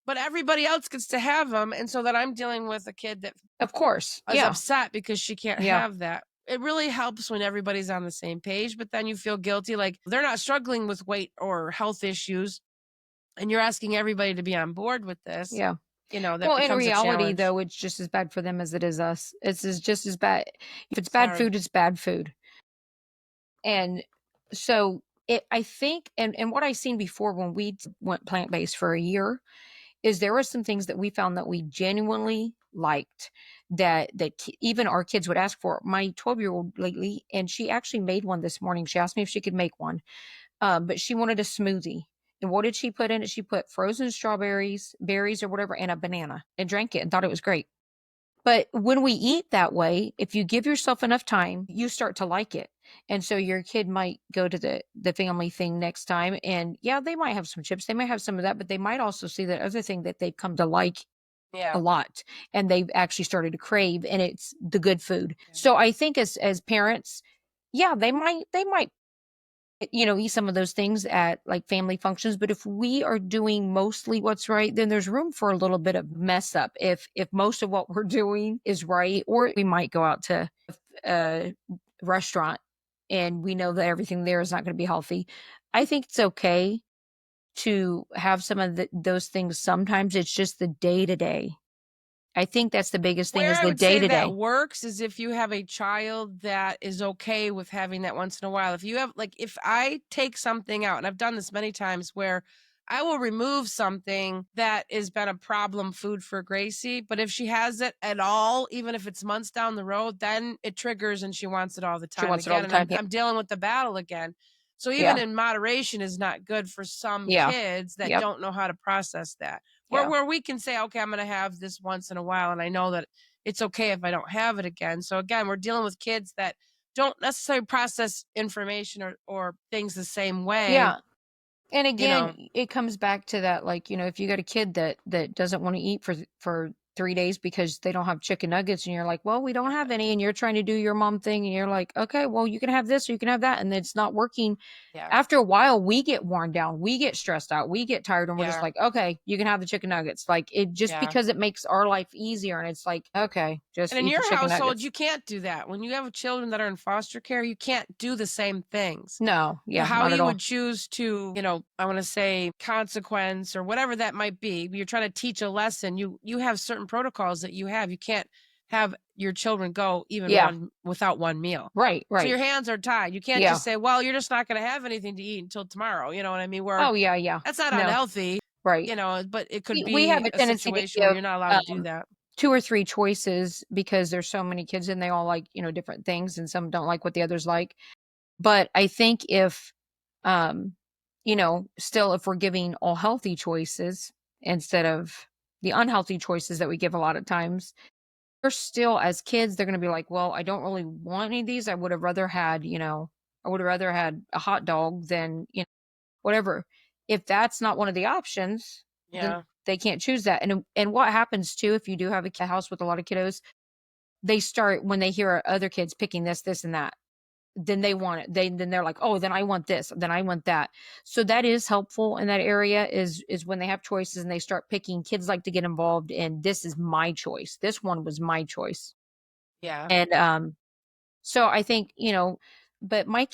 but everybody else gets to have them. And so that I'm dealing with a kid that Of course. is Yeah. upset because she can't Yeah. have that. It really helps when everybody's on the same page, but then you feel guilty like they're not struggling with weight or health issues and you're asking everybody to be on board with this. Yeah. That Well, in becomes a reality, challenge. though, it's just as bad for them as it is us. Just as bad. If it's bad Sorry. food, it's bad food. And so I think, and what I seen before when we went plant based for a year, is there were some things that we found that we genuinely liked that even our kids would ask for. My 12-year-old lately, and she actually made one this morning. She asked me if she could make one, but she wanted a smoothie. And what did she put in it? She put frozen strawberries, berries, or whatever, and a banana, and drank it and thought it was great. But when we eat that way, if you give yourself enough time, you start to like it. And so your kid might go to the family thing next time, and yeah, they might have some chips, they might have some of that, but they might also see that other thing that they've come to like a Yeah. lot, and they've actually started to crave, and it's the good food. Yeah. So I think as parents, yeah, they might eat some of those things at like family functions. But if we are doing mostly what's right, then there's room for a little bit of mess up. If most of what we're doing is right, or we might go out to a restaurant and we know that everything there is not going to be healthy. I think it's okay to have some of those things sometimes. It's just the day to day. I think that's the biggest thing Where is I the would day say to that day. works is if you have a child that is okay with having that once in a while. If you have like if I take something out, and I've done this many times where I will remove something that has been a problem food for Gracie, but if she has it at all, even if it's months down the road, then it triggers and she wants it all the She time wants it all again. the And time. Yeah. I'm dealing with the battle again. So even Yeah. in moderation is not good for some Yeah. kids that Yep. don't know how to process that. Where Yeah. where we can say, okay, I'm gonna have this once in a while, and I know that it's okay if I don't have it again. So again, we're dealing with kids that don't necessarily process information or things the same way, Yeah. And you again, know. it comes back to that, like, if you got a kid that doesn't want to eat for 3 days because they don't have chicken nuggets, and you're like, well, we don't have any, and you're trying to do your mom thing, and you're like, okay, well, you can have this or you can have that, and it's not working. Yeah. After a while, we get worn down, we get stressed out, we get tired, and we're just Yeah. like, okay, you can have the chicken nuggets. Like, it just Yeah. because it makes our life easier, and it's like, okay, just And in eat the your chicken household, nuggets. you can't do that. When you have children that are in foster care, you can't do the same things. No, So yeah, how not at you would all. choose to, I want to say consequence or whatever that might be. You're trying to teach a lesson. You have certain protocols that you have. You can't have your children go even Yeah, one without one meal. right, So right. your hands are tied. You can't Yeah. just say, "Well, you're just not going to have anything to eat until tomorrow." You know what I mean? Where Oh, yeah, yeah. that's not No, unhealthy, right. but it could We have be a a tendency to situation where give, you're not allowed to do that. 2 or 3 choices because there's so many kids and they all like, different things, and some don't like what the others like. But I think if, still if we're giving all healthy choices instead of the unhealthy choices that we give a lot of times, they're still as kids, they're gonna be like, "Well, I don't really want any of these. I would have rather had a hot dog than, whatever." If that's not one of the options, then Yeah. they can't choose that. And what happens too if you do have a house with a lot of kiddos, they start when they hear other kids picking this, and that, then they want it. Then they're like, "Oh, then I want this, then I want that." So that is helpful in that area is when they have choices and they start picking. Kids like to get involved in, "This is my choice. This one was my choice." Yeah. And so I think, but most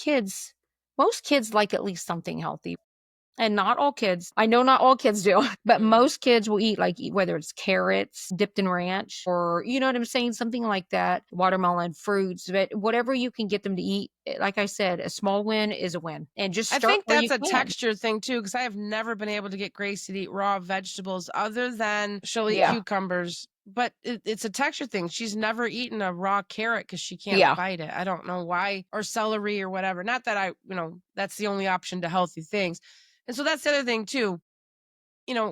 kids like at least something healthy. And not all kids, I know not all kids do, but Mm. most kids will eat like whether it's carrots dipped in ranch or you know what I'm saying, something like that, watermelon, fruits, but whatever you can get them to eat. Like I said, a small win is a win, and just I start think where you that's a can. texture thing too, because I have never been able to get Gracie to eat raw vegetables other than she'll eat Yeah, cucumbers. But it's a texture thing. She's never eaten a raw carrot because she can't yeah, bite it. I don't know why, or celery or whatever. Not that that's the only option to healthy things. And so that's the other thing too.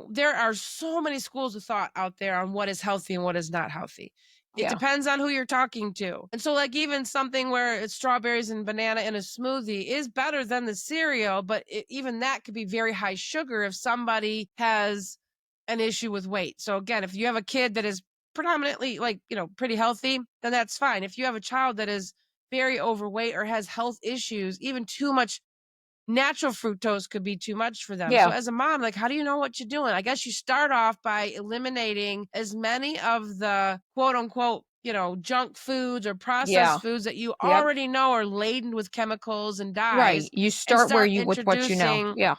There are so many schools of thought out there on what is healthy and what is not healthy. It yeah, depends on who you're talking to. And so, like, even something where it's strawberries and banana in a smoothie is better than the cereal, but even that could be very high sugar if somebody has an issue with weight. So, again, if you have a kid that is predominantly, like, pretty healthy, then that's fine. If you have a child that is very overweight or has health issues, even too much natural fructose could be too much for them. So yeah, as a mom, like, how do you know what you're doing? I guess you start off by eliminating as many of the quote unquote, junk foods or yeah, processed foods that you yep, already know are laden with chemicals and right. dyes, You and start where start you with what you know. introducing. Yeah,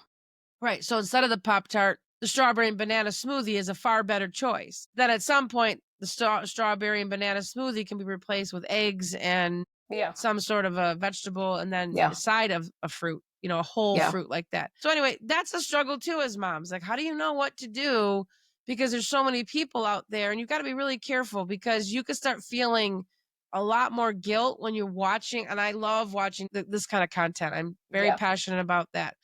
Right. So instead of the Pop Tart, the strawberry and banana smoothie is a far better choice. Then at some point, the strawberry and banana smoothie can be replaced with eggs and yeah, some sort of a vegetable, and then yeah, a side of a fruit, a whole yeah, fruit like that. So anyway, that's a struggle too as moms. Like, how do you know what to do? Because there's so many people out there, and you've got to be really careful because you could start feeling a lot more guilt when you're watching. And I love watching this kind of content. I'm very yeah, passionate about that,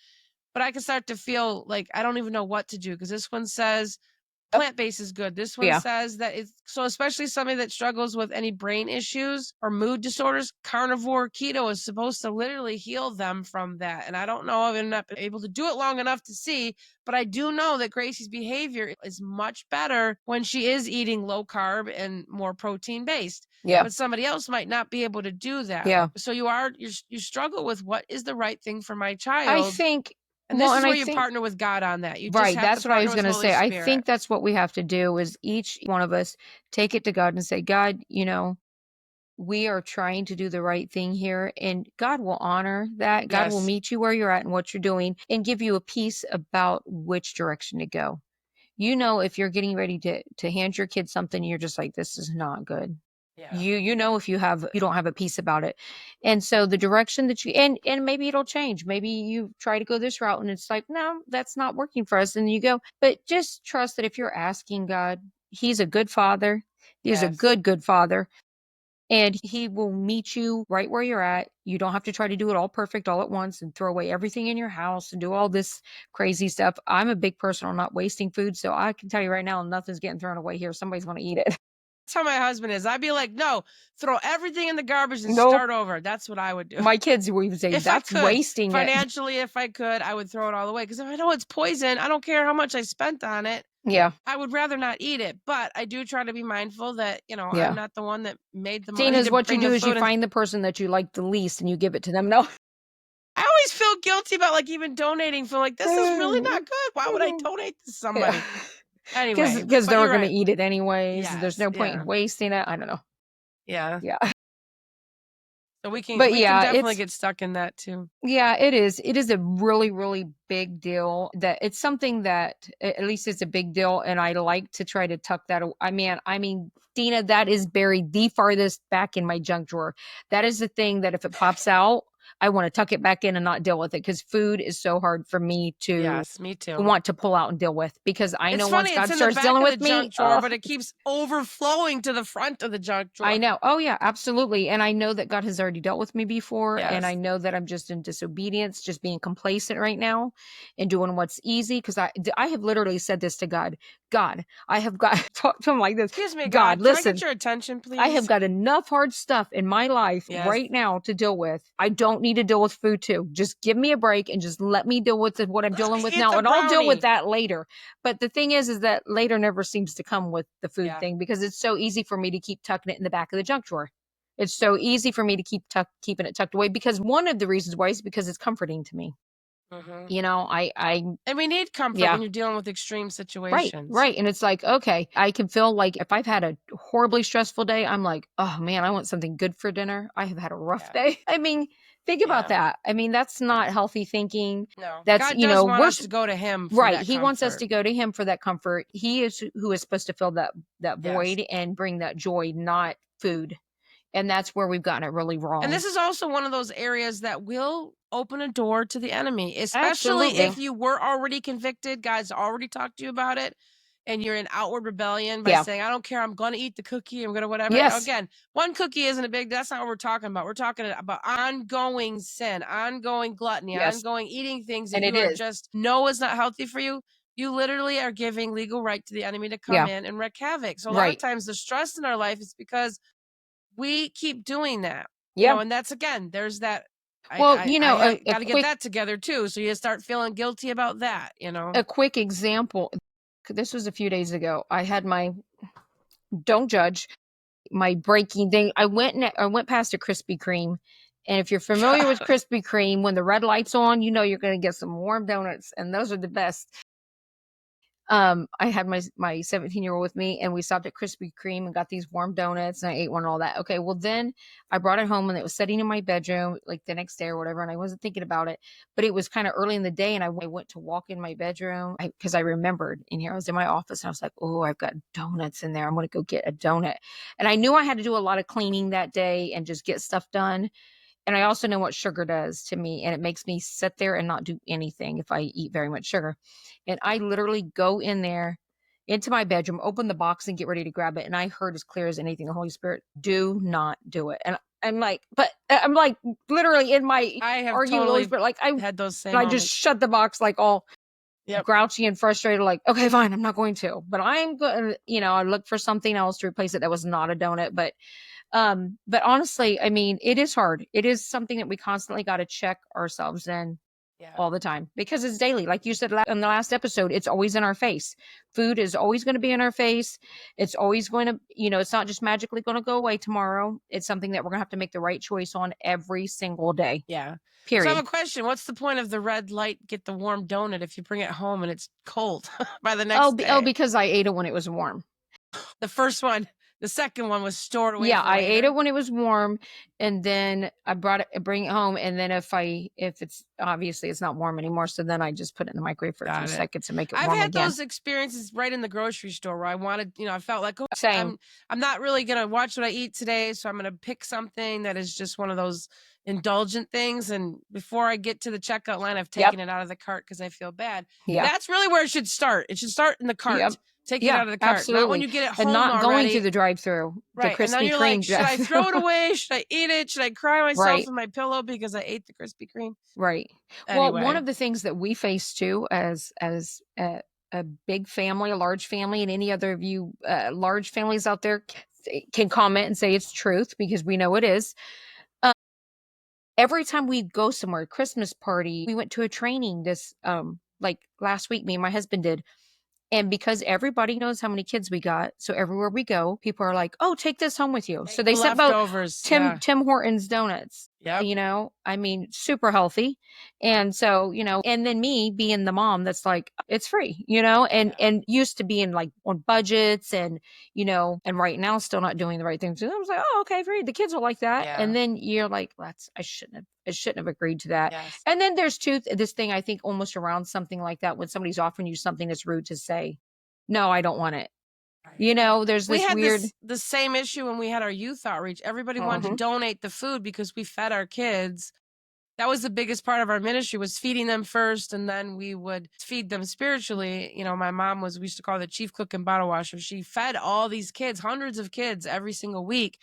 but I can start to feel like I don't even know what to do because this one says yep, plant-based is good. This one yeah, says that it's so, especially somebody that struggles with any brain issues or mood disorders, carnivore keto is supposed to literally heal them from that. And I don't know, I've not been able to do it long enough to see, but I do know that Gracie's behavior is much better when she is eating low carb and more protein based. yeah, But somebody else might not be able to do that. yeah. So you struggle with what is the right thing for my I child, think, and this well, is and where I you think, partner with God on that. You just right, have to that's what I partner was with gonna Holy say. I Spirit. think that's what we have to do is each one of us take it to God and say, God, we are trying to do the right thing here, and God will honor that. God will Yes. meet you where you're at and what you're doing and give you a peace about which direction to go. If you're getting ready to hand your kid something, you're just like, this is not good. Yeah. You if you don't have a peace about it. And so the direction that you and maybe it'll change. Maybe you try to go this route and it's like, no, that's not working for us. And you go, but just trust that if you're asking God, He's a good father. He's a Yes. good father. And he will meet you right where you're at. You don't have to try to do it all perfect all at once and throw away everything in your house and do all this crazy stuff. I'm a big person on not wasting food. So I can tell you right now, nothing's getting thrown away here. Somebody's going to eat it. That's how my husband is. I'd be like, "No, throw everything in the garbage and Nope. start over." That's what I would do. My kids will even say, If I that's could. wasting it. Financially, if I could, I would throw it all away because if I know it's poison, I don't care how much I spent on it. Yeah. I would rather not eat it, but I do try to be mindful that, I'm Yeah. not the one that made the money Tina's to what you bring the do is you food in. find the person that you like the least and you give it to them. No. I always feel guilty about, like, even donating, feel like, "This is really not good. Why would I donate to Yeah. somebody?" Because Anyway, because but they're you're going to right. eat it anyways. There's Yes, no point in yeah, wasting it. I don't know. yeah. Yeah. So we can But we can yeah, definitely it's get stuck in that too. Yeah, it is. It is a really, really big deal that it's something that at least it's a big deal. And I like to try to tuck that. I mean, Deena, that is buried the farthest back in my junk drawer. That is the thing that if it pops out, I want to tuck it back in and not deal with it because food is so hard for me to Yes, me too. want to pull out and deal with because I It's know once funny, it's God in the starts back dealing of the with me, junk drawer, but it keeps overflowing to the front of the junk I drawer. know. Oh, yeah, absolutely. And I know that God has already dealt with me before. And I Yes. know that I'm just in disobedience, just being complacent right now and doing what's easy. Cause I have literally said this to God. God, I have got talk to him like this. "Excuse me, God, God, can I get listen, your attention, I have please?" got enough hard stuff in my life Yes. right now to deal with. I don't need to deal with food too. Just give me a break and just let me deal with what I'm "Let dealing me with eat now. the And I'll deal with brownie." that later. But the thing is that later never seems to come with the food Yeah. thing because it's so easy for me to keep tucking it in the back of the junk drawer. It's so easy for me to keeping it tucked away because one of the reasons why is because it's comforting to me. Mhm. I And we need comfort yeah. when you're dealing with extreme Right, situations. right. And it's like, okay, I can feel like if I've had a horribly stressful day, I'm like, oh man, I want something good for dinner. I have had a rough Yeah. day. I mean, Think about Yeah. that. I mean, that's not healthy thinking. No. That's, God does want we're us to go to him for right. that He wants us comfort. to go to him for that comfort. He is who is supposed to fill that Yes. void and bring that joy, not food. And that's where we've gotten it really And wrong. this is also one of those areas that will open a door to the enemy, especially Absolutely. if you were already convicted, God's already talked to you about it, and you're in outward rebellion by Yeah. saying, I don't care, I'm going to eat the cookie, I'm going to whatever. Yes. Again, one cookie isn't a big, that's not what we're talking about. We're talking about ongoing sin, ongoing gluttony, Yes. ongoing eating things that And you it are is. just know is not healthy for you. You literally are giving legal right to the enemy to come Yeah. in and wreak havoc. So a lot of Right. times the stress in our life is because we keep doing that, Yeah. and that's again, there's that Well, I a gotta get quick that together too, so you start feeling guilty about that. a quick example. This was a few days ago. I had my don't judge my breaking thing. I went past a Krispy Kreme. And if you're familiar with Krispy Kreme, when the red light's on, you're going to get some warm donuts, and those are the best. I had my 17-year-old with me, and we stopped at Krispy Kreme and got these warm donuts, and I ate one and all that. Okay, well then I brought it home, and it was sitting in my bedroom like the next day or whatever, and I wasn't thinking about it, but it was kind of early in the day, and I went to walk in my bedroom because I remembered in here I was in my office, and I was like, oh, I've got donuts in there. I'm gonna go get a donut, and I knew I had to do a lot of cleaning that day and just get stuff done. And I also know what sugar does to me, and it makes me sit there and not do anything if I eat very much sugar. And I literally go in there into my bedroom, open the box, and get ready to grab it. And I heard as clear as anything, the Holy Spirit, do not do it. And I'm like literally in my I have arguing with the Holy totally Spirit, like had those same I just moments. shut the box, like all Yep. grouchy and frustrated, like, okay, fine, I'm not going to, but I'm going to, I look for something else to replace it that was not a donut. But honestly, I mean, it is hard. It is something that we constantly got to check ourselves in Yeah. all the time because it's daily. Like you said in the last episode, it's always in our face. Food is always going to be in our face. It's always going to, it's not just magically going to go away tomorrow. It's something that we're going to have to make the right choice on every single day. Yeah. So I have Period. a question. What's the point of the red light, get the warm donut if you bring it home and it's cold by the next Oh, day? because I ate it when it was warm. The first one, the second one was stored away Yeah, for I ate it later. when it was warm, and then bring it home, and then if it's obviously it's not warm anymore, so then I just put it in the microwave for a few Got it. seconds to make it I've warm had again. those experiences right in the grocery store where I wanted, I felt like, oh, Same. I'm not really gonna watch what I eat today, so I'm gonna pick something that is just one of those indulgent things. And before I get to the checkout line, I've Yep. taken it out of the cart because I feel bad. Yeah. That's really where it should start. It should start in the Yep. cart, taking it Yeah, out of the cart, not when absolutely. you get it And home not going through already. the drive-through, the Right. And then Krispy you're like, Kreme should I drive-through. throw it away? Should I eat it? Should I cry myself Right. in my pillow because I ate the Krispy Kreme? Right. Well, one Anyway, of the things that we face too as a big family, a large family, and any other of you large families out there can comment and say it's truth because we know it is. Every time we go somewhere, Christmas party, we went to a training this like last week, me and my husband did. And because everybody knows how many kids we got, so everywhere we go, people are like, "Oh, take this home with you." So take they the sent about leftovers. Tim Yeah. Tim Hortons donuts. Yep. I mean, super healthy. And so, and then me being the mom that's like, it's free, Yeah. and used to being like on budgets and, and right now still not doing the right things. And I was like, oh, okay, free. The kids will like that. And Yeah. then you're like, I shouldn't have agreed to that. Yes. And then there's this thing I think almost around something like that when somebody's offering you something that's rude to say, no, I don't want it. Right. There's We this had weird. the same issue when we had our youth outreach. Everybody wanted to Mhm. donate the food because we fed our kids. That was the biggest part of our ministry, was feeding them first, and then we would feed them spiritually. My mom we used to call her the chief cook and bottle washer. She fed all these kids, hundreds of kids every single week.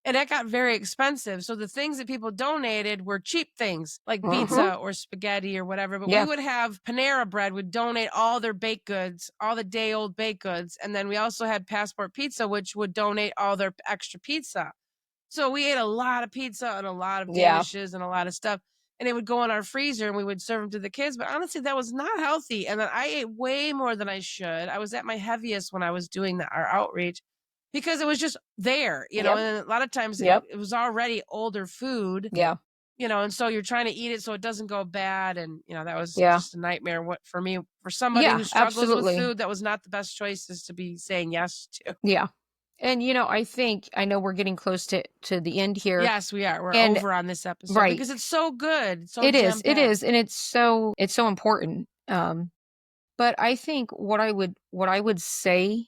And that got very expensive. So the things that people donated were cheap things like Mhm. pizza or spaghetti or whatever. But we Yeah. would have Panera Bread would donate all their baked goods, all the day old baked goods. And then we also had Passport Pizza, which would donate all their extra pizza. So we ate a lot of pizza and a lot of Yeah. danishes and a lot of stuff. And it would go in our freezer and we would serve them to the kids. But honestly, that was not healthy. And then I ate way more than I should. I was at my heaviest when I was doing our outreach because it was just there, Yep. and a lot of times Yep. it was already older food, Yeah. and so you're trying to eat it so it doesn't go bad. And, that was Yeah. just a nightmare. What for me, for somebody Yeah, who struggles with absolutely. food, that was not the best choices to be saying yes to. Yeah. And, I know we're getting close to the end here. Yes, we are. We're And over on this episode right. because it's so good, so It jam-packed. is, and it's so important. But I think what I would say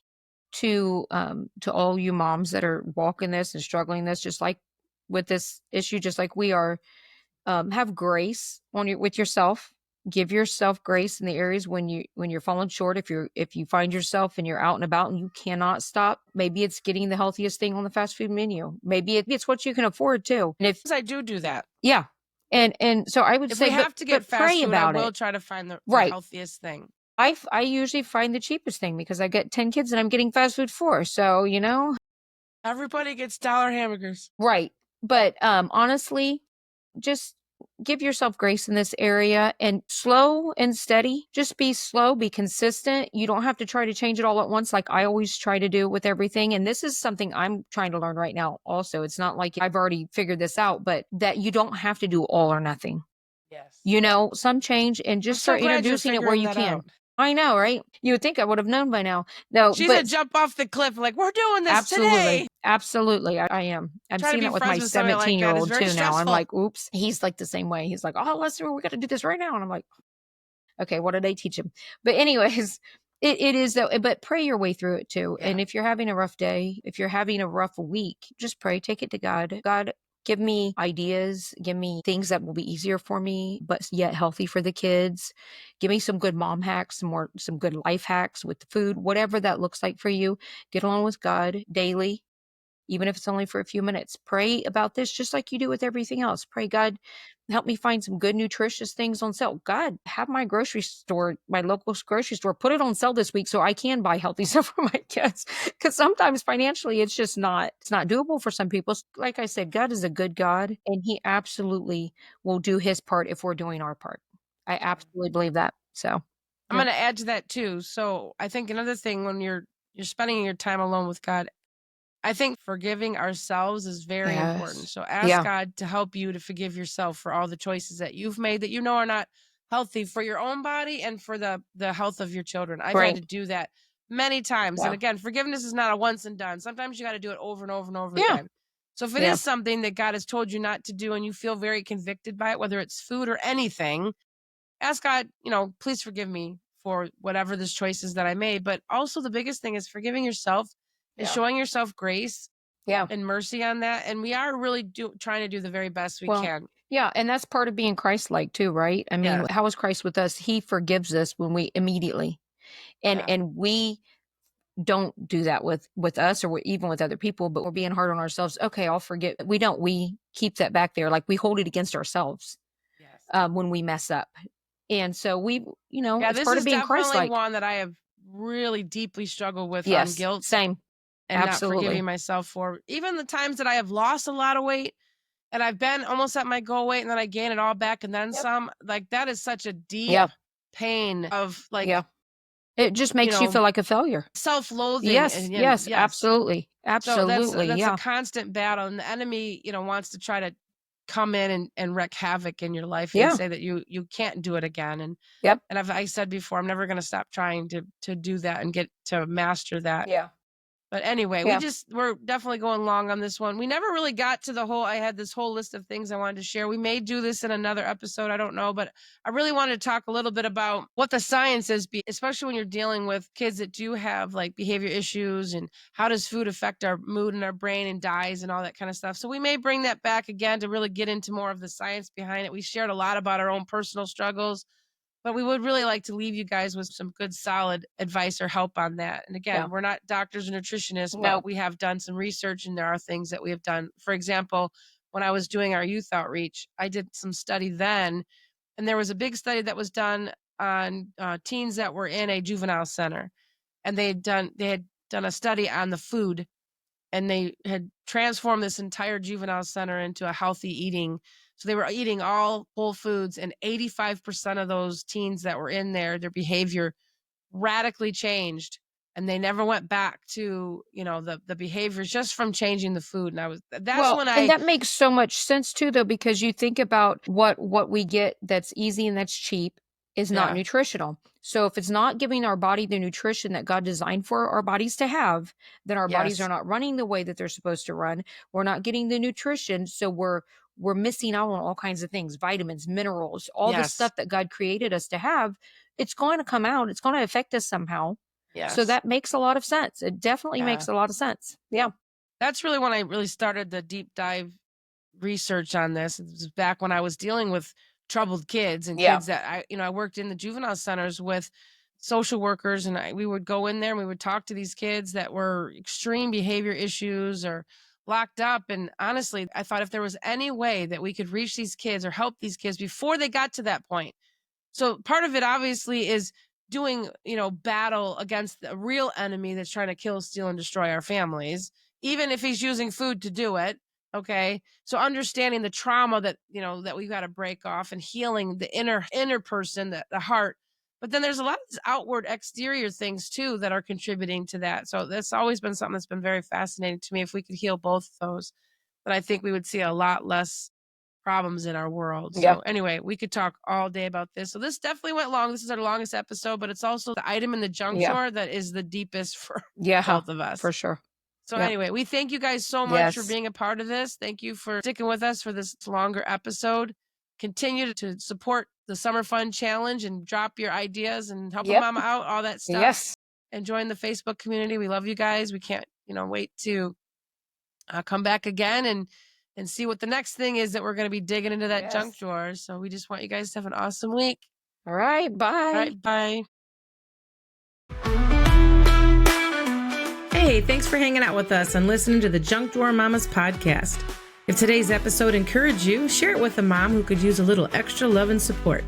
to all you moms that are walking this and struggling this, just like with this issue, just like we are, have grace with yourself. Give yourself grace in the areas when you're falling short. If you find yourself and you're out and about and you cannot stop, maybe it's getting the healthiest thing on the fast food menu. Maybe it's what you can afford too. And if Yes, I do that. yeah, and so I would If we say, but have to get but fast pray food, I about will it. try to find the Right. healthiest thing. I usually find the cheapest thing because I get 10 kids and I'm getting fast food for. So, Everybody gets dollar hamburgers. right. But honestly, just give yourself grace in this area and slow and steady. Just be slow, be consistent. You don't have to try to change it all at once like I always try to do with everything. And this is something I'm trying to learn right now also. It's not like I've already figured this out, but that you don't have to do all or nothing. Yes. Some change and I'm just so start glad you're introducing it where figuring you that can. out. I know, right? You would think I would have known by now. No, She's a but jump off the cliff like, "We're doing this absolutely. today." Absolutely. I am. I'm Trying to seeing be that with my friends with somebody like that is 17-year-old very too now. I'm stressful. like, oops. He's like the same way. He's like, oh, listen, we got to do this right now. And I'm like, okay, what did they teach him? But anyways, it is though, but pray your way through it too. Yeah. And if you're having a rough day, if you're having a rough week, just pray, take it to God. God, give me ideas, give me things that will be easier for me, but yet healthy for the kids. Give me some good mom hacks, some good life hacks with the food, whatever that looks like for you. Get along with God daily, even if it's only for a few minutes. Pray about this just like you do with everything else. Pray, God, help me find some good, nutritious things on sale. God, have my grocery store, my local grocery store, put it on sale this week so I can buy healthy stuff for my kids. Because sometimes financially, it's not doable for some people. Like I said, God is a good God, and He absolutely will do His part if we're doing our part. I absolutely believe that. So, I'm yep. gonna add to that too. So I think another thing when you're spending your time alone with God, I think forgiving ourselves is very important. Yes. So ask Yeah. God to help you to forgive yourself for all the choices that you've made that you know are not healthy for your own body and for the health of your children. I've had Right. to do that many times. And Yeah. again, forgiveness is not a once and done. Sometimes you got to do it over and over and over Yeah. again. So if it Yeah. is something that God has told you not to do and you feel very convicted by it, whether it's food or anything, ask God, please forgive me for whatever the choices that I made. But also the biggest thing is forgiving yourself and Yeah. showing yourself grace Yeah. and mercy on that, and we are really trying to do the very best we Well, can. yeah, and that's part of being Christ-like too, right? I mean, Yes. how is Christ with us? He forgives us when we immediately, and Yeah. and we don't do that with us or even with other people, but we're being hard on ourselves. Okay, I'll forget. We don't. We keep that back there, like we hold it against ourselves Yes. when we mess up, and so Yeah, it's this part of is being definitely Christ-like. one that I have really deeply struggled with on Yes, guilt same, and not forgiving absolutely. myself for even the times that I have lost a lot of weight and I've been almost at my goal weight and then I gain it all back and then Yep. some. Like that is such a deep Yeah, pain of yeah. like, It just you makes you know, feel like a failure. self-loathing Yes, and yes, yes. absolutely, So absolutely. that's a Yeah, constant battle, and the enemy, wants to try to come in and wreak havoc in your life and yeah, say that you can't do it again. yep, And I said before, I'm never going to stop trying to do that and get to master that. yeah, But anyway, yeah. we're definitely going long on this one. We never really got to I had this whole list of things I wanted to share. We may do this in another episode. I don't know, but I really wanted to talk a little bit about what the science is, especially when you're dealing with kids that do have like behavior issues and how does food affect our mood and our brain and dyes and all that kind of stuff. So we may bring that back again to really get into more of the science behind it. We shared a lot about our own personal struggles, but we would really like to leave you guys with some good solid advice or help on that. And Yeah. again, we're not doctors or nutritionists, but No. we have done some research and there are things that we have done. For example, when I was doing our youth outreach, I did some study then, and there was a big study that was done on teens that were in a juvenile center, and they had done a study on the food, and they had transformed this entire juvenile center into a healthy eating. So they were eating all whole foods, and 85% of those teens that were in there, their behavior radically changed. And they never went back to, the behaviors just from changing the food. And that's Well, when and I, that makes so much sense too, though, because you think about what we get that's easy and that's cheap. is not Yeah. nutritional. So if it's not giving our body the nutrition that God designed for our bodies to have, then our bodies are Yes. not running the way that they're supposed to run. We're not getting the nutrition, so we're missing out on all kinds of things, vitamins, minerals, all the Yes. stuff that God created us to have. It's going to come out. It's going to affect us somehow. So Yes. that makes a lot of sense. It definitely Yeah. makes a lot of sense. Yeah. That's really when I really started the deep dive research on this. It was back when I was dealing with troubled kids and Yeah. kids that I worked in the juvenile centers with social workers, and we would go in there and we would talk to these kids that were extreme behavior issues or locked up. And honestly, I thought if there was any way that we could reach these kids or help these kids before they got to that point. So part of it obviously is doing, battle against the real enemy that's trying to kill, steal, and destroy our families, even if he's using food to do it. Okay. So understanding the trauma that we've got to break off and healing the inner person, the heart. But then there's a lot of these outward exterior things too that are contributing to that. So that's always been something that's been very fascinating to me. If we could heal both of those, then I think we would see a lot less problems in our world. Yeah. So anyway, we could talk all day about this. So this definitely went long. This is our longest episode, but it's also the item in the junk Yeah. drawer that is the deepest for Yeah. both of us. For sure. So Yep. anyway, we thank you guys so much for Yes. being a part of this. Thank you for sticking with us for this longer episode. Continue to support the Summer Fun Challenge and drop your ideas and help a Yep. mama out, all that stuff. Yes. And join the Facebook community. We love you guys. We can't, wait to come back again and see what the next thing is that we're going to be digging into that junk Yes. drawer. So we just want you guys to have an awesome week. All right. All Bye. right, bye. Hey, thanks for hanging out with us and listening to the Junk Drawer Mamas podcast. If today's episode encouraged you, share it with a mom who could use a little extra love and support.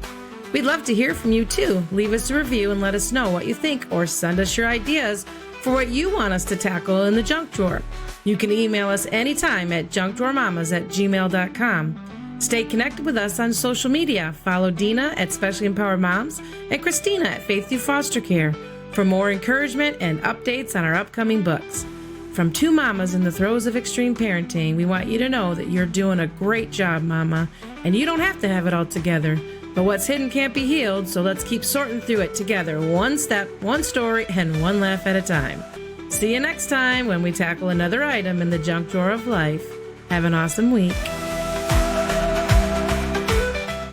We'd love to hear from you too. Leave us a review and let us know what you think, or send us your ideas for what you want us to tackle in the junk drawer. You can email us anytime at junkdrawermamas@gmail.com. Stay connected with us on social media. Follow Deena at Specially Empowered Moms and Christina at Faith Through Foster Care for more encouragement and updates on our upcoming books. From two mamas in the throes of extreme parenting, we want you to know that you're doing a great job, mama, and you don't have to have it all together. But what's hidden can't be healed, so let's keep sorting through it together, one step, one story, and one laugh at a time. See you next time when we tackle another item in the junk drawer of life. Have an awesome week.